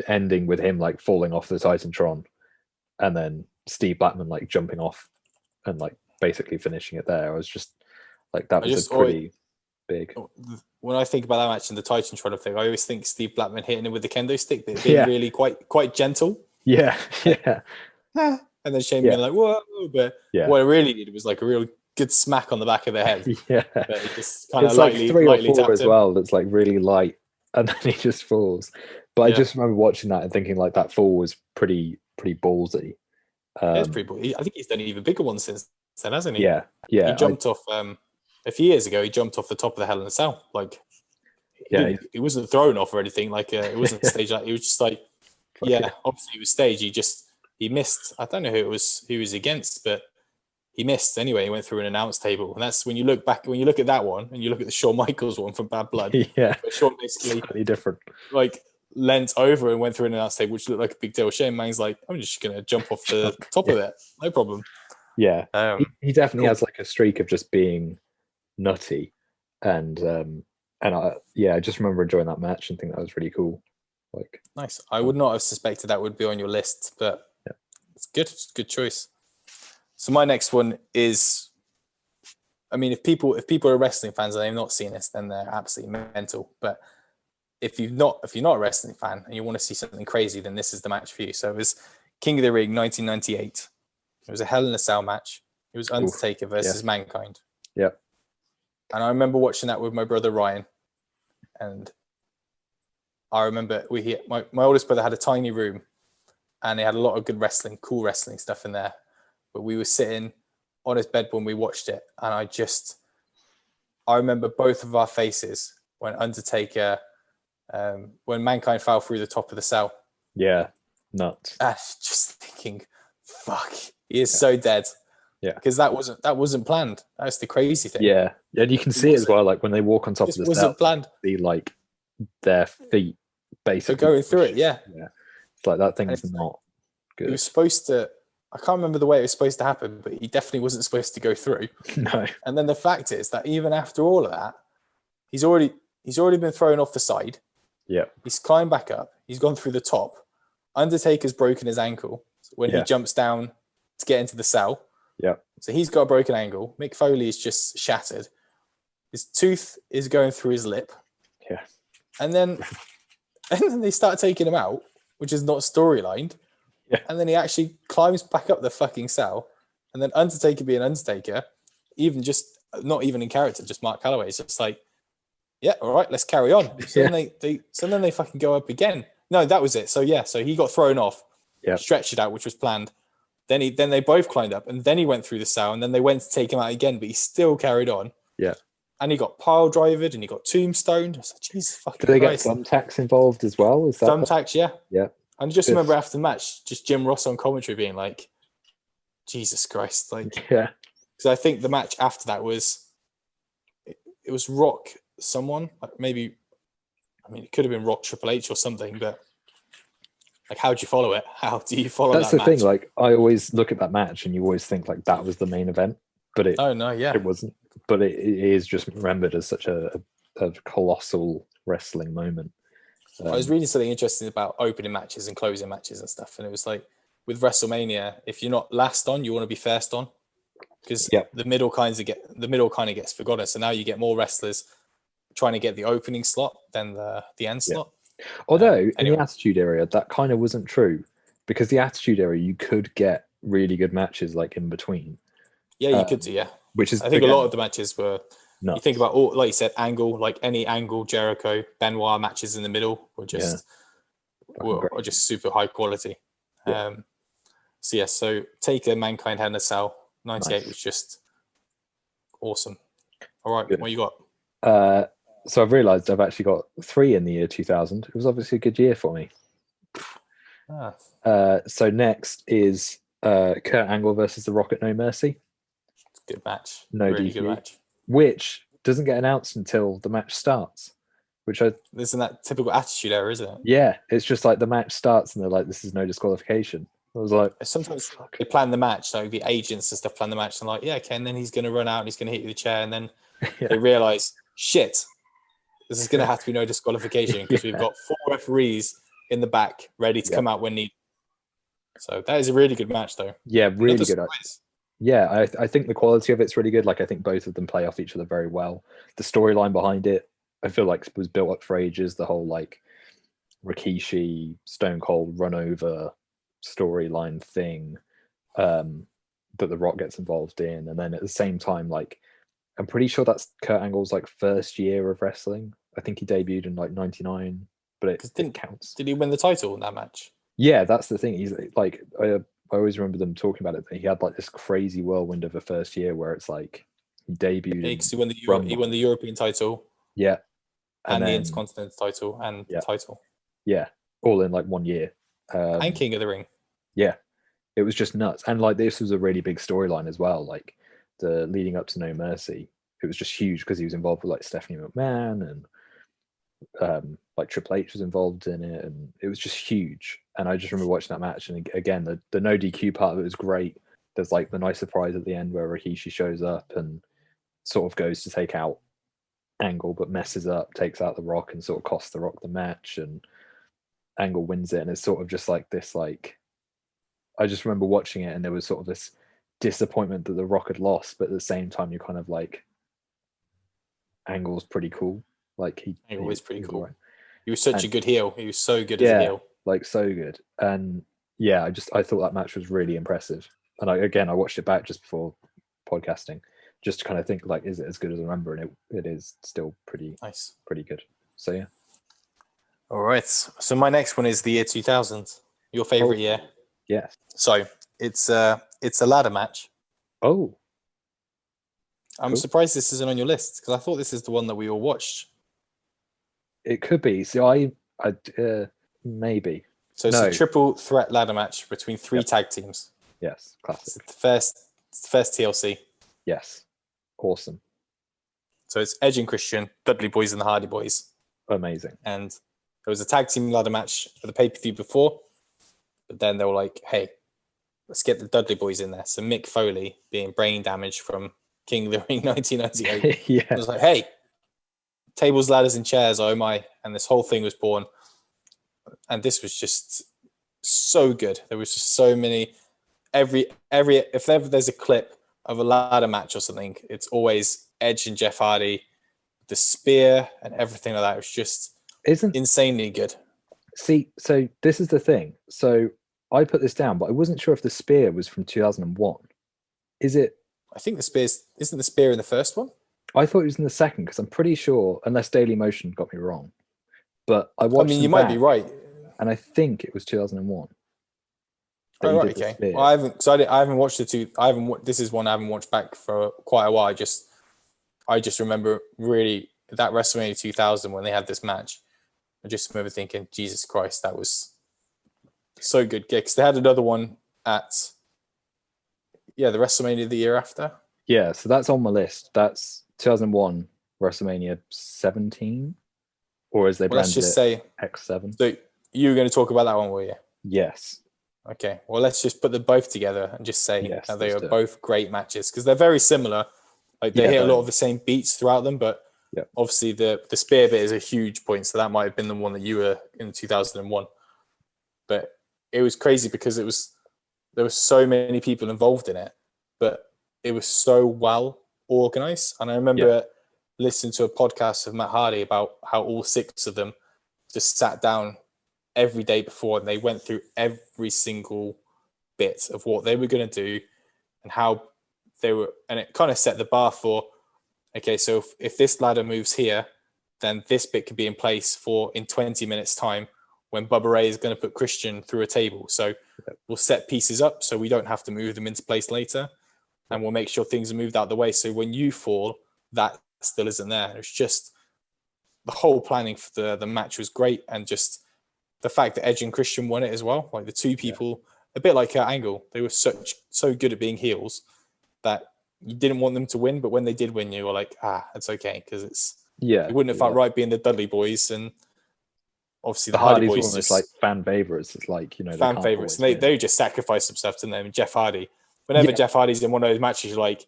ending with him like falling off the Titantron and then Steve Blackman like jumping off and like basically finishing it there. I was just like, that was pretty big. When I think about that match and the Titantron thing, I always think Steve Blackman hitting him with the kendo stick, but being really quite gentle. Yeah. And then Shane being like, whoa, but what it really did was like a real good smack on the back of the head. Yeah. But it just kind of lightly, like 3 or 4 as him. well. That's like really light, and then he just falls. But I just remember watching that and thinking like that fall was pretty ballsy. It's pretty ballsy. I think he's done even bigger ones since then, hasn't he? Yeah. He jumped off a few years ago. He jumped off the top of the Hell in a Cell. Like, he wasn't thrown off or anything. Like, it wasn't staged. Like, it was just like, obviously it was staged. He missed. I don't know who he was against, but he missed anyway. He went through an announce table, and that's when you look at that one, and you look at the Shawn Michaels one from Bad Blood. Yeah, where Shawn basically slightly different. Like leant over and went through an announce table, which looked like a big deal. Shane Mang's like, I'm just gonna jump off the top of it, no problem. Yeah, he definitely has like a streak of just being nutty, and I just remember enjoying that match and think that was really cool. Like, nice. I would not have suspected that would be on your list, but it's good. It's a good choice. So my next one is, I mean, if people are wrestling fans and they've not seen this, then they're absolutely mental. But if you're not a wrestling fan and you want to see something crazy, then this is the match for you. So it was King of the Ring 1998. It was a Hell in a Cell match. It was Undertaker versus Mankind. Yeah. And I remember watching that with my brother Ryan. And I remember my oldest brother had a tiny room and he had a lot of good wrestling, cool wrestling stuff in there. But we were sitting on his bed when we watched it. And I remember both of our faces when Undertaker, when Mankind fell through the top of the cell. Yeah, nuts. Just thinking, fuck, he is so dead. Yeah, because that wasn't planned. That's the crazy thing. Yeah, and you can see it as well. Like when they walk on top of the wasn't planned. See like their feet basically going through it. Yeah, it's like that thing is not good. He was supposed to. I can't remember the way it was supposed to happen, but he definitely wasn't supposed to go through. No. And then the fact is that even after all of that, he's already been thrown off the side. Yeah. He's climbed back up. He's gone through the top. Undertaker's broken his ankle when he jumps down to get into the cell. Yeah. So he's got a broken ankle. Mick Foley is just shattered. His tooth is going through his lip. Yeah. And then they start taking him out, which is not storylined. Yeah. And then he actually climbs back up the fucking cell. And then Undertaker being Undertaker, not even in character, just Mark Calloway, is just like, yeah, all right, let's carry on. So then they fucking go up again. No, that was it. So he got thrown off, stretched it out, which was planned. Then they both climbed up, and then he went through the cell, and then they went to take him out again, but he still carried on. Yeah. And he got pile drivered, and he got tombstoned. I was like, Jesus fucking Christ. Do they Christ. get thumbtacks involved as well? Is that thumbtacks? Yeah. Yeah. And I just remember after the match, just Jim Ross on commentary being like, Jesus Christ. Like, yeah. Because I think the match after that was, it was Rock someone, like maybe, I mean, it could have been Rock Triple H or something, but like, how do you follow it? How do you follow That's that the thing. Like, I always look at that match and you always think like that was the main event, but it wasn't. But it is just remembered as such a colossal wrestling moment. I was reading something interesting about opening matches and closing matches and stuff, and it was like with WrestleMania, if you're not last on, you want to be first on, because the middle kind of gets forgotten. So now you get more wrestlers trying to get the opening slot than the end slot. Although in the Attitude Era, that kind of wasn't true, because the Attitude Era you could get really good matches like in between. Yeah, you could do. Yeah, which is I think a lot of the matches were. Nuts. You think about all, like you said, Angle, like any Angle, Jericho, Benoit matches in the middle were just were just super high quality. Yeah. So Taker, Mankind, Hell in a Cell, 98 was just awesome. All right, Good. What you got? So I've realised I've actually got 3 in the year 2000. It was obviously a good year for me. So next is Kurt Angle versus The Rock at No Mercy. Good match. No really DQ, good match. Which doesn't get announced until the match starts. Isn't that typical Attitude Era, isn't it? Yeah, it's just like the match starts and they're like, this is no disqualification. I was like, sometimes they plan the match, like the agents and stuff plan the match, and like, okay, and then he's going to run out and he's going to hit you with the chair, and then they realise, shit, this is going to have to be no disqualification because we've got 4 referees in the back ready to come out when needed. So that is a really good match, though. Yeah, really good. Yeah, I think the quality of it's really good. Like, I think both of them play off each other very well. The storyline behind it, I feel like was built up for ages. The whole like Rikishi, Stone Cold run over storyline thing that The Rock gets involved in, and then at the same time, like, I'm pretty sure that's Kurt Angle's like first year of wrestling. I think he debuted in like '99, but it counts. Did he win the title in that match? Yeah, that's the thing. He's like, I always remember them talking about it. That he had like this crazy whirlwind of a first year where it's like he debuted. Yeah, because he won the European title. Yeah, and the Intercontinental title and the title. Yeah, all in like 1 year. And King of the Ring. Yeah, it was just nuts. And like this was a really big storyline as well. Like the leading up to No Mercy, it was just huge because he was involved with like Stephanie McMahon and like Triple H was involved in it, and it was just huge. And I just remember watching that match, and again, the no DQ part of it was great. There's like the nice surprise at the end where Rikishi shows up and sort of goes to take out Angle, but messes up, takes out The Rock, and sort of costs The Rock the match, and Angle wins it. And it's sort of just like this, like, I just remember watching it, and there was sort of this disappointment that The Rock had lost, but at the same time, you're kind of like, Angle's pretty cool. Like Angle was pretty cool. Right. He was such a good heel. He was so good as a heel. Like so good. And yeah, I thought that match was really impressive. And I watched it back just before podcasting, just to kind of think like, is it as good as I remember? And it is still pretty nice, pretty good. So yeah. All right. So my next one is the year 2000. Your favorite year? Yes. So it's a ladder match. Oh. I'm surprised this isn't on your list because I thought this is the one that we all watched. It could be. So I maybe. So it's a triple threat ladder match between three tag teams. Yes, classic. It's the first TLC. Yes, awesome. So it's Edge and Christian, Dudley Boys and the Hardy Boys. Amazing. And there was a tag team ladder match for the pay-per-view before, but then they were like, hey, let's get the Dudley Boys in there. So Mick Foley being brain damaged from King of the Ring 1998. Yeah. It was like, hey, tables, ladders, and chairs, oh my. And this whole thing was born. And this was just so good. There was just so many. If ever there's a clip of a ladder match or something, it's always Edge and Jeff Hardy, the spear and everything like that. It was just insanely good. See, so this is the thing. So I put this down, but I wasn't sure if the spear was from 2001. Is it? I think isn't the spear in the first one? I thought it was in the second because I'm pretty sure, unless Daily Motion got me wrong. But I watched. You might be right, and I think it was 2001. Oh, right, okay. Well, I haven't watched the two. This is one I haven't watched back for quite a while. I just remember really that WrestleMania 2000 when they had this match. I just remember thinking, Jesus Christ, that was so good. Yeah, because they had another one at the WrestleMania the year after. Yeah, so that's on my list. That's 2001 WrestleMania 17, or as they branded let's just it, say X7. So you were going to talk about that one, were you? Yes. Okay. Well, let's just put them both together and just say that they are both great matches because they're very similar. Like they hit a lot of the same beats throughout them, but obviously the spear bit is a huge point. So that might have been the one that you were in 2001. But it was crazy because there were so many people involved in it, but it was so well organized. And I remember listening to a podcast of Matt Hardy about how all six of them just sat down every day before and they went through every single bit of what they were going to do and how they were, and it kind of set the bar for, okay, so if this ladder moves here, then this bit could be in place for in 20 minutes time when Bubba Ray is going to put Christian through a table. So we'll set pieces up so we don't have to move them into place later, and we'll make sure things are moved out of the way. So when you fall, that still isn't there. It's just the whole planning for the match was great, and just the fact that Edge and Christian won it as well. Like the two people, a bit like Angle, they were so good at being heels that you didn't want them to win, but when they did win, you were like, it's okay, because it wouldn't have felt right being the Dudley Boys, and obviously the Hardy Boys almost just like fan favorites. It's like, fan favorites. They just sacrifice themselves to them. And Jeff Hardy, whenever Jeff Hardy's in one of those matches, you're like,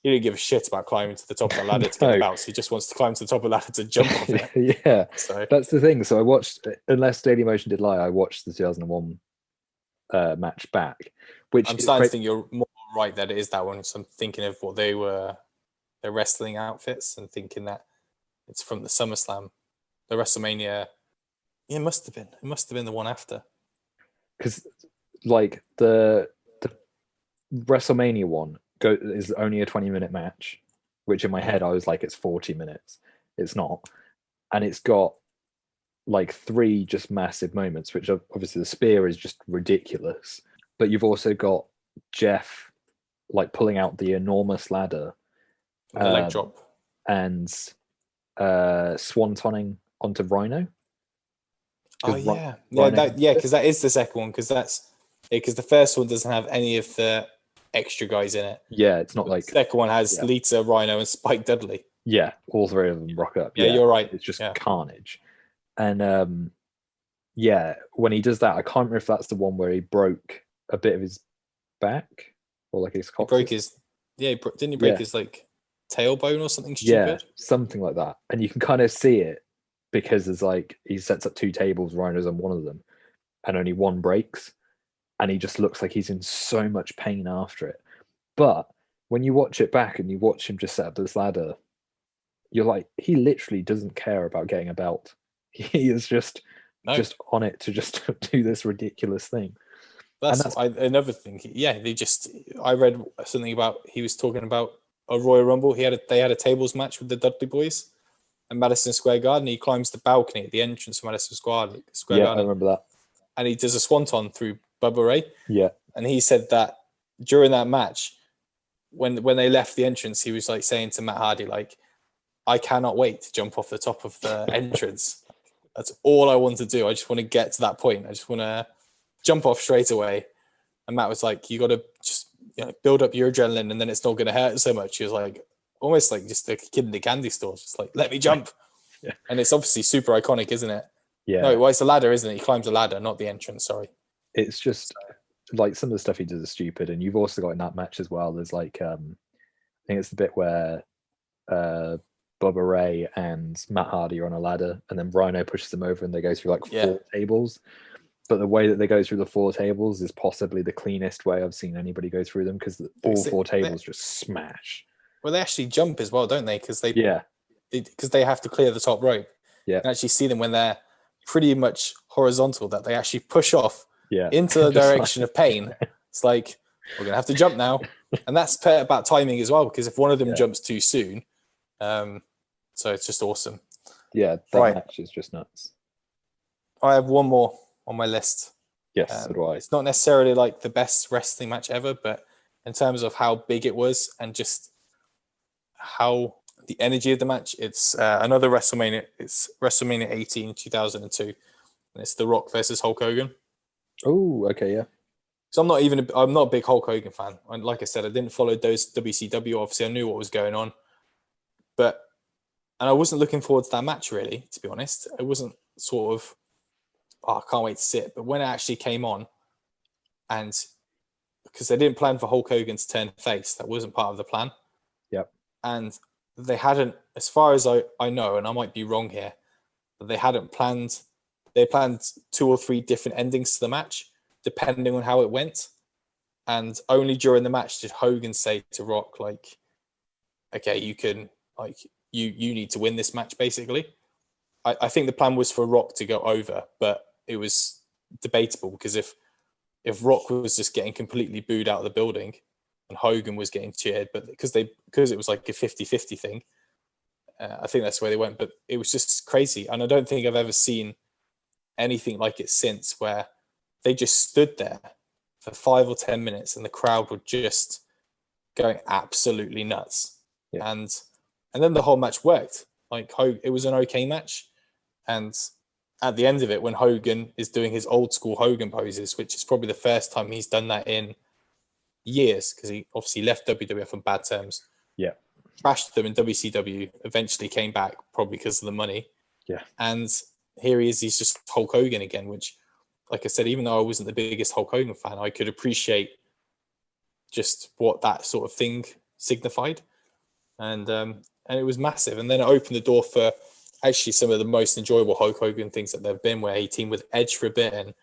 he didn't give a shit about climbing to the top of the ladder to get the belts. He just wants to climb to the top of the ladder to jump off it. Yeah, so that's the thing. So I watched, unless Daily Motion did lie, I watched the 2001 match back. Which I'm starting to think you're more right that it is that one. So I'm thinking of what their wrestling outfits and thinking that it's from the SummerSlam, the WrestleMania. Yeah, it must have been. It must have been the one after. Because like the WrestleMania one is only a 20-minute match, which in my head I was like, it's 40 minutes. It's not. And it's got like 3 just massive moments, which are, obviously the spear is just ridiculous. But you've also got Jeff like pulling out the enormous ladder. The leg drop. And swantoning onto Rhino. Oh, yeah. Because that is the second one, because that's because the first one doesn't have any of the extra guys in it. Yeah, it's not like the second one has Lita, Rhino, and Spike Dudley. Yeah, all three of them rock up. Yeah, you're right. It's just carnage. And yeah, when he does that, I can't remember if that's the one where he broke a bit of his back or like his coccyx. He broke his didn't he break his like tailbone or something stupid? Yeah, something like that. And you can kind of see it because there's like he sets up 2 tables, Rhino's on one of them, and only one breaks, and he just looks like he's in so much pain after it. But when you watch it back and you watch him just set up this ladder, you're like, he literally doesn't care about getting a belt. He is just on it to just do this ridiculous thing. That's another thing. Yeah, I read something about, he was talking about a Royal Rumble. They had a tables match with the Dudley Boys in Madison Square Garden. He climbs the balcony at the entrance of Madison Square Garden. Yeah, I remember that. And he does a swanton through Bubba Ray. Yeah. And he said that during that match, when they left the entrance, he was like saying to Matt Hardy, like, I cannot wait to jump off the top of the entrance. That's all I want to do. I just want to get to that point. I just want to jump off straight away. And Matt was like, you got to just build up your adrenaline and then it's not going to hurt so much. He was like, almost like just a kid in the candy store. Just like, let me jump. Yeah. And it's obviously super iconic, isn't it? Yeah. No, well, it's the ladder, isn't it? He climbs the ladder, not the entrance, sorry. It's just like some of the stuff he does is stupid. And you've also got in that match as well, there's like, I think it's the bit where Bubba Ray and Matt Hardy are on a ladder and then Rhino pushes them over and they go through like 4 tables. But the way that they go through the 4 tables is possibly the cleanest way I've seen anybody go through them because all 4 tables just smash. Well, they actually jump as well, don't they? Because they have to clear the top rope. Yeah. You can actually see them when they're pretty much horizontal, that they actually push off yeah. into the direction of pain. It's like, we're going to have to jump now. And that's about timing as well, because if one of them jumps too soon, so it's just awesome. Yeah, that match is just nuts. I have one more on my list. Yes, so do I. It's not necessarily like the best wrestling match ever, but in terms of how big it was and just how the energy of the match, it's another WrestleMania. It's WrestleMania 18, 2002, and it's The Rock versus Hulk Hogan. Oh, okay, yeah. So I'm not a big Hulk Hogan fan. And like I said, I didn't follow those WCW. Obviously, I knew what was going on, and I wasn't looking forward to that match really. To be honest, it wasn't sort of, I can't wait to see it. But when it actually came on, and because they didn't plan for Hulk Hogan to turn face, that wasn't part of the plan. Yep. And they hadn't, as far as I know, and I might be wrong here, but they hadn't planned. They planned 2 or 3 different endings to the match, depending on how it went. And only during the match did Hogan say to Rock, like, okay, you can, like, you need to win this match, basically. I think the plan was for Rock to go over, but it was debatable because if Rock was just getting completely booed out of the building and Hogan was getting cheered, but because it was like a 50-50 thing, I think that's where they went. But it was just crazy. And I don't think I've ever seen anything like it since, where they just stood there for 5 or 10 minutes and the crowd were just going absolutely nuts. Yeah. And then the whole match worked. Like, it was an okay match. And at the end of it, when Hogan is doing his old school Hogan poses, which is probably the first time he's done that in years, because he obviously left WWF on bad terms. Yeah. Trashed them in WCW, eventually came back, probably because of the money. Yeah. And here he is, he's just Hulk Hogan again, which, like I said, even though I wasn't the biggest Hulk Hogan fan, I could appreciate just what that sort of thing signified. And it was massive. And then it opened the door for actually some of the most enjoyable Hulk Hogan things that there have been, where he teamed with Edge for a bit, and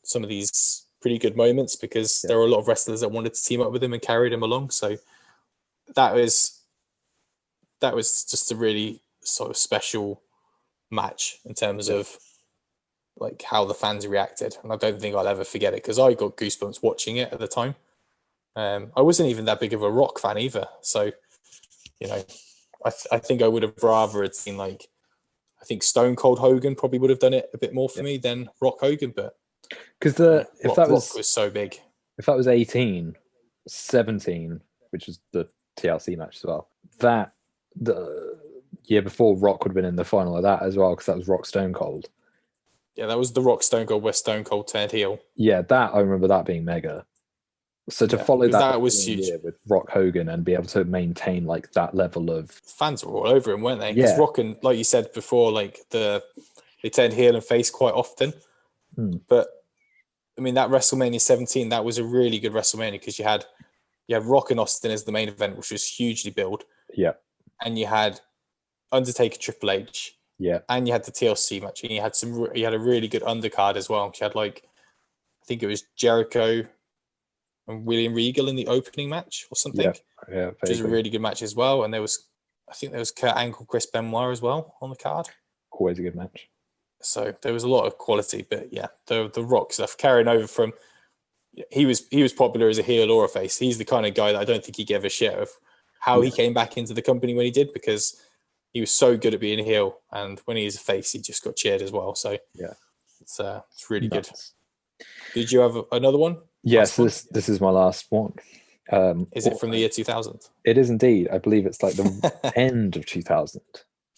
some of these pretty good moments, because there were a lot of wrestlers that wanted to team up with him and carried him along. So that was just a really sort of special match in terms of like how the fans reacted. And I don't think I'll ever forget it, because I got goosebumps watching it at the time. I wasn't even that big of a Rock fan either. So, you know, I think I would have rather it seen, like, I think Stone Cold Hogan probably would have done it a bit more for me than Rock Hogan, but because Rock was so big. If that was 18, 17, which is the TLC match as well, that the year before Rock would have been in the final of that as well, because that was Rock Stone Cold. Yeah, that was the Rock Stone Cold where Stone Cold turned heel. Yeah, that I remember that being mega. So to Yeah, follow 'cause that, that the was following huge. year with Rock Hogan and be able to maintain like that level of Fans were all over him, weren't they? Because yeah, Rock and, like you said before, like they turned heel and face quite often. But I mean, that WrestleMania 17, that was a really good WrestleMania because you had Rock and Austin as the main event, which was hugely billed, yeah, and you had Undertaker, Triple H, yeah, and you had the TLC match, and you had a really good undercard as well. You had like, I think it was Jericho and William Regal in the opening match or something, yeah, which is a vaguely. really good match as well. And I think there was Kurt Angle, Chris Benoit as well on the card. Always a good match. So there was a lot of quality, but yeah, the Rock stuff carrying over from, he was popular as a heel or a face. He's the kind of guy that I don't think he gave a shit of how he came back into the company when he did, because he was so good at being a heel, and when he's a face, he just got cheered as well. So Yeah, it's really nuts. good. Did you have another one? Yes, this is my last one. Is it from the year 2000? It is indeed. I believe it's like the end of 2000.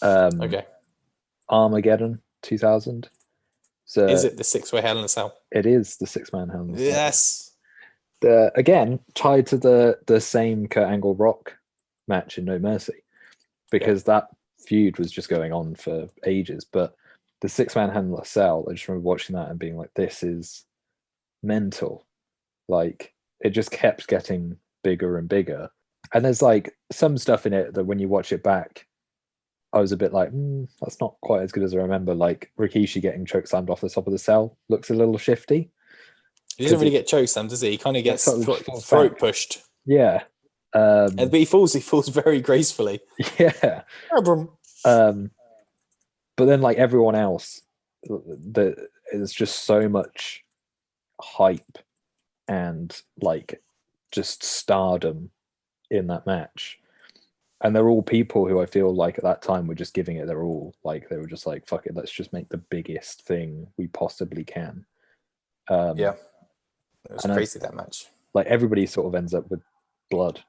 Okay. Armageddon 2000. So Is it the 6-way Hell in a Cell? it is the 6-man Hell in a Cell. Yes. Again, tied to the same Kurt Angle Rock match in No Mercy, because that feud was just going on for ages. But the 6-man Hell in a Cell, I just remember watching that and being like, this is mental. Like, it just kept getting bigger and bigger. And there's like some stuff in it that when you watch it back, I was a bit like, that's not quite as good as I remember. Like Rikishi getting chokeslammed off the top of the cell looks a little shifty. He doesn't really get chokeslammed, does he? He kind of gets throat pushed. Yeah. But he falls very gracefully. Yeah. But then like everyone else, there's just so much hype and like just stardom in that match. And they're all people who I feel like at that time were just giving it their all. Like they were just like, fuck it, let's just make the biggest thing we possibly can. Yeah. It was crazy, that match. Like everybody sort of ends up with blood,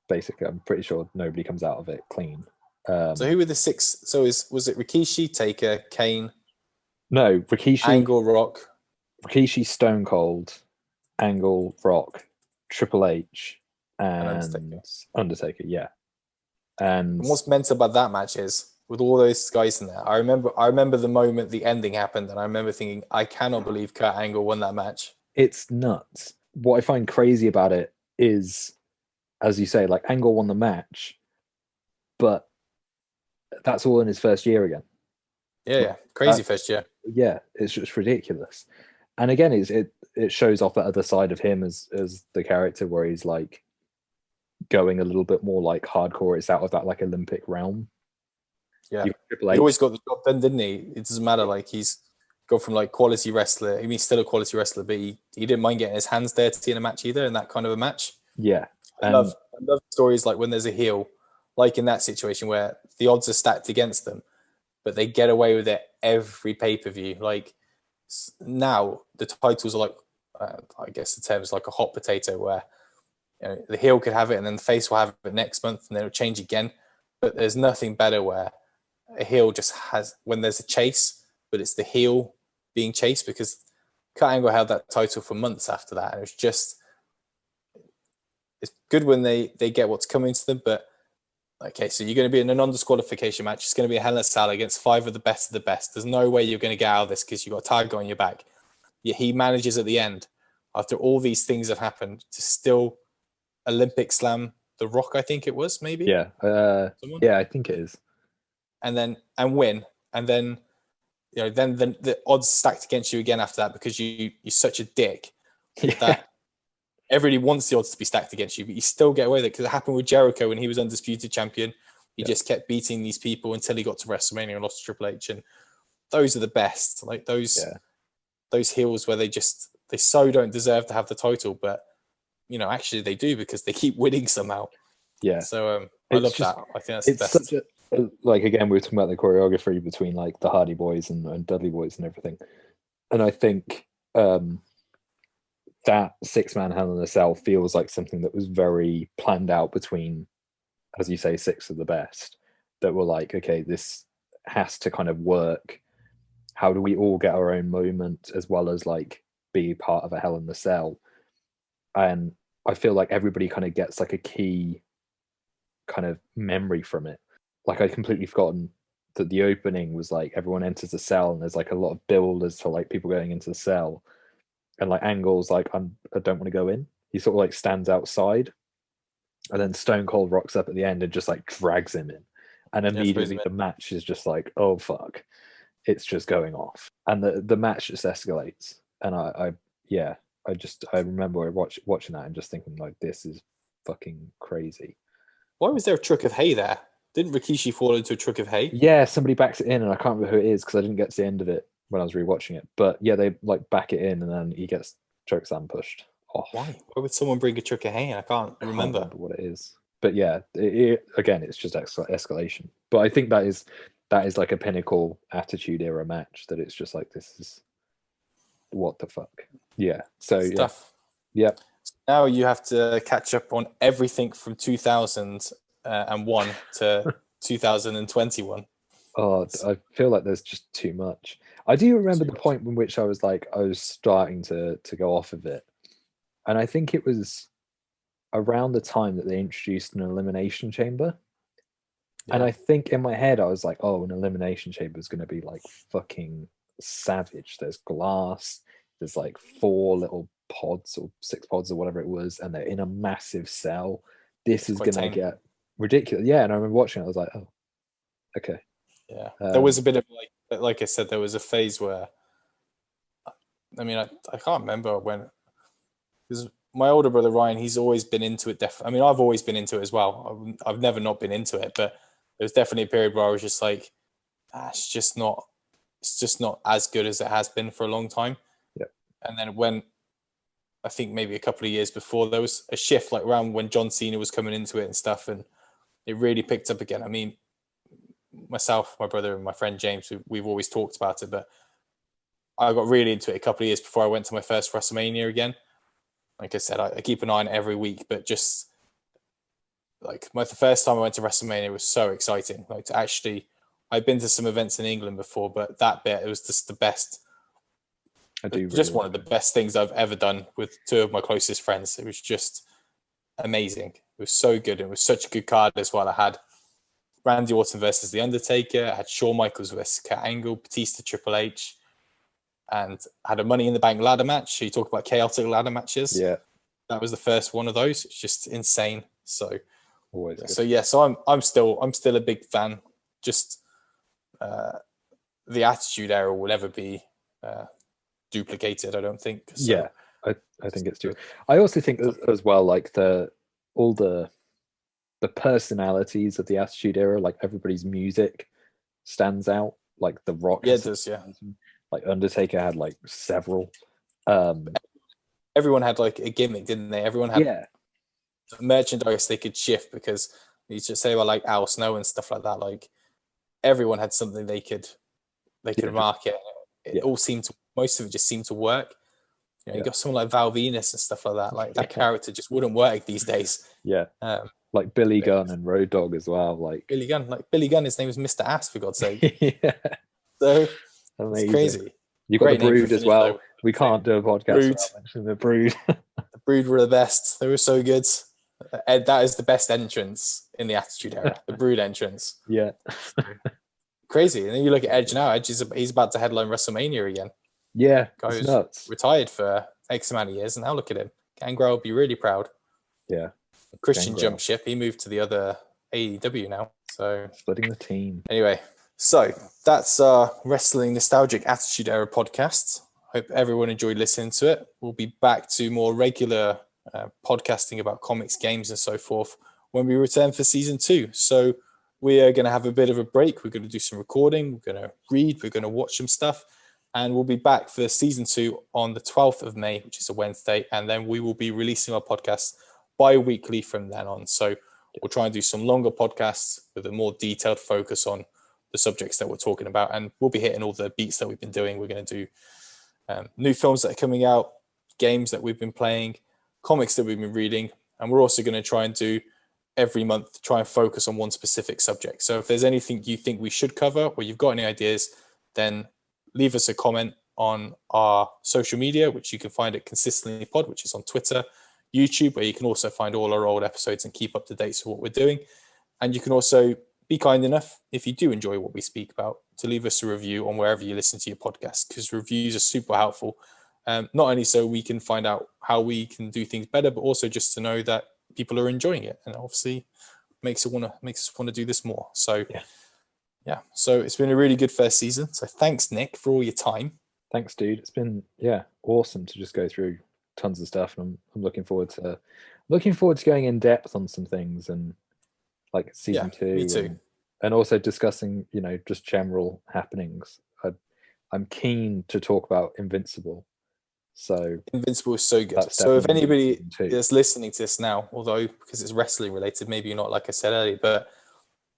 basically. I'm pretty sure nobody comes out of it clean. So who were the 6? So was it Rikishi, Taker, Kane? No, Rikishi, Angle, Rock. Rikishi, Stone Cold, Angle, Rock, Triple H, and Undertaker. Yeah. And what's mental about that match is, with all those guys in there, I remember the moment the ending happened, and I remember thinking, I cannot believe Kurt Angle won that match. It's nuts. What I find crazy about it is, as you say, like Angle won the match, but that's all in his first year again. Yeah, crazy first year. Yeah, it's just ridiculous. And again, it shows off that other side of him as the character, where he's like going a little bit more like hardcore. It's out of that like Olympic realm. Yeah, he always got the job done, didn't he? It doesn't matter. Like he's gone from like quality wrestler. I mean, he's still a quality wrestler, but he didn't mind getting his hands dirty in a match either, in that kind of a match. Yeah, I love stories like when there's a heel, like in that situation where the odds are stacked against them, but they get away with it every pay-per-view. Like now, the titles are like, I guess the term is like a hot potato, where the heel could have it and then the face will have it next month and then it'll change again. But there's nothing better where a heel just has, when there's a chase, but it's the heel being chased, because Kurt Angle held that title for months after that. And it was just, it's good when they get what's coming to them, but okay, so you're going to be in a non-disqualification match. It's going to be a Hell in a Cell against 5 of the best. There's no way you're going to get out of this because you've got a tiger on your back. Yet he manages at the end, after all these things have happened, to still Olympic slam The Rock, I think it was, maybe. Yeah, yeah, I think it is. And win, and then then the odds stacked against you again after that, because you're such a dick that everybody wants the odds to be stacked against you, but you still get away with it, because it happened with Jericho when he was undisputed champion. He just kept beating these people until he got to WrestleMania and lost to Triple H, and those are the best. Like those heels where they so don't deserve to have the title, but actually they do, because they keep winning somehow. Yeah. So I love that. I think that's the best. Such like, again, we were talking about the choreography between like the Hardy Boys and Dudley Boys and everything. And I think that 6-man Hell in a Cell feels like something that was very planned out between, as you say, 6 of the best, that were like, okay, this has to kind of work how do we all get our own moment as well as like be part of a Hell in the Cell? And I feel like everybody kind of gets like a key kind of memory from it. Like I'd completely forgotten that the opening was like everyone enters the cell and there's like a lot of build as to like people going into the cell, and like Angle's like I don't want to go in. He sort of like stands outside, and then Stone Cold rocks up at the end and just like drags him in, and immediately the match is just like, oh fuck, it's just going off, and the match just escalates. And I remember watching that and just thinking like, this is fucking crazy. Why was there a truck of hay there? Didn't Rikishi fall into a truck of hay? Yeah, somebody backs it in, and I can't remember who it is because I didn't get to the end of it when I was rewatching it. But yeah, they like back it in, and then he gets chokeslam pushed off. Why? Why would someone bring a truck of hay in? I can't remember what it is. But yeah, again, it's just escalation. But I think that is like a pinnacle Attitude Era match. That it's just like, this is what the fuck. Yeah. So stuff. Yeah. Now you have to catch up on everything from 2001 to 2021. Oh, I feel like there's just too much. I do remember the point in which I was starting to go off of it. And I think it was around the time that they introduced an elimination chamber. Yeah. And I think in my head, I was like, oh, an elimination chamber is going to be like fucking savage. There's glass. There's like 4 little pods or 6 pods or whatever it was. And they're in a massive cell. This is going to get ridiculous. Yeah. And I remember watching it. I was like, oh, okay. Yeah. There was a bit of like I said, there was a phase where, I mean, I can't remember when, because my older brother Ryan, he's always been into it. I mean, I've always been into it as well. I've never not been into it, but there was definitely a period where I was just like, it's just not as good as it has been for a long time. Yeah. And then when, I think maybe a couple of years before, there was a shift, like around when John Cena was coming into it and stuff, and it really picked up again. I mean, myself, my brother, and my friend James, we've always talked about it, but I got really into it a couple of years before I went to my first WrestleMania again. Like I said, I keep an eye on it every week, but just like the first time I went to WrestleMania was so exciting. Like to actually, I've been to some events in England before, but that bit, it was just the best. One of the best things I've ever done with 2 of my closest friends. It was just amazing. It was so good. It was such a good card as well. I had Randy Orton versus The Undertaker. I had Shawn Michaels versus Kurt Angle, Batista, Triple H, and I had a Money in the Bank ladder match. So you talk about chaotic ladder matches. Yeah, that was the first one of those. It's just insane. So, always good. So I'm still a big fan. Just the Attitude Era will never be duplicated, I don't think. So, yeah, I think it's true. I also think as well, like all the personalities of the Attitude Era, like everybody's music stands out. Like The Rock, yeah, it does, yeah. Like Undertaker had like several. Everyone had like a gimmick, didn't they? Everyone had merchandise they could shift, because you just say about like Al Snow and stuff like that. Like everyone had something they could market. It all seemed to, most of it just seemed to work. You got someone like Val Venus and stuff like that. Like that character just wouldn't work these days. Yeah. Like Billy Gunn and Road Dogg as well. Like Billy Gunn, his name was Mr. Ass, for God's sake. Yeah. So amazing. It's crazy. You got the Brood as well. We can't do a podcast without mentioning the Brood. The Brood were the best. They were so good. Ed, that is the best entrance in the Attitude Era. The Brood entrance. Yeah. Crazy. And then you look at Edge now. Edge he's about to headline WrestleMania again. Yeah, Guy's nuts. Retired for X amount of years, and now look at him. Gangrel will be really proud. Yeah. Christian jumped ship. He moved to the other AEW now. So splitting the team. Anyway, so that's our Wrestling Nostalgic Attitude Era podcast. Hope everyone enjoyed listening to it. We'll be back to more regular podcasting about comics, games, and so forth when we return for season 2. So we are going to have a bit of a break. We're going to do some recording. We're going to read. We're going to watch some stuff. And we'll be back for season 2 on the 12th of May, which is a Wednesday. And then we will be releasing our podcast bi-weekly from then on. So we'll try and do some longer podcasts with a more detailed focus on the subjects that we're talking about. And we'll be hitting all the beats that we've been doing. We're going to do new films that are coming out, games that we've been playing, comics that we've been reading. And we're also going to try and do every month, try and focus on one specific subject. So if there's anything you think we should cover or you've got any ideas, then leave us a comment on our social media, which you can find at Consistently Pod, which is on Twitter, YouTube, where you can also find all our old episodes and keep up to date with what we're doing. And you can also be kind enough, if you do enjoy what we speak about, to leave us a review on wherever you listen to your podcast, because reviews are super helpful. Not only so we can find out how we can do things better, but also just to know that people are enjoying it, and obviously makes us want to do this more. So yeah, so it's been a really good first season. So thanks, Nick, for all your time. Thanks, dude. It's been awesome to just go through tons of stuff, and I'm looking forward to going in depth on some things, and like season 2. Me too. And also discussing, just general happenings. I'm keen to talk about Invincible. So Invincible is so good. So if anybody is listening to this now, although because it's wrestling related, maybe you're not, like I said earlier, but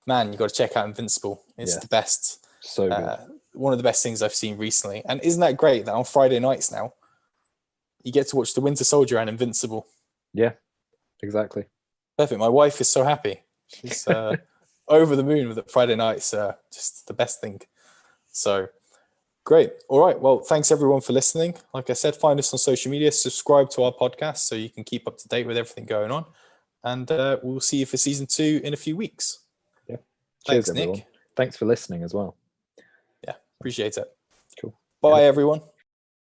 man, you got to check out Invincible. It's the best. So good. One of the best things I've seen recently. And isn't that great that on Friday nights now, you get to watch The Winter Soldier and Invincible? Yeah, exactly. Perfect. My wife is so happy. She's over the moon with it. Friday nights, just the best thing. So great. All right. Well, thanks everyone for listening. Like I said, find us on social media, subscribe to our podcast so you can keep up to date with everything going on. And we'll see you for season 2 in a few weeks. Yeah. Thanks, Cheers, everyone. Nick. Thanks for listening as well. Yeah, appreciate it. Cool. Bye, everyone.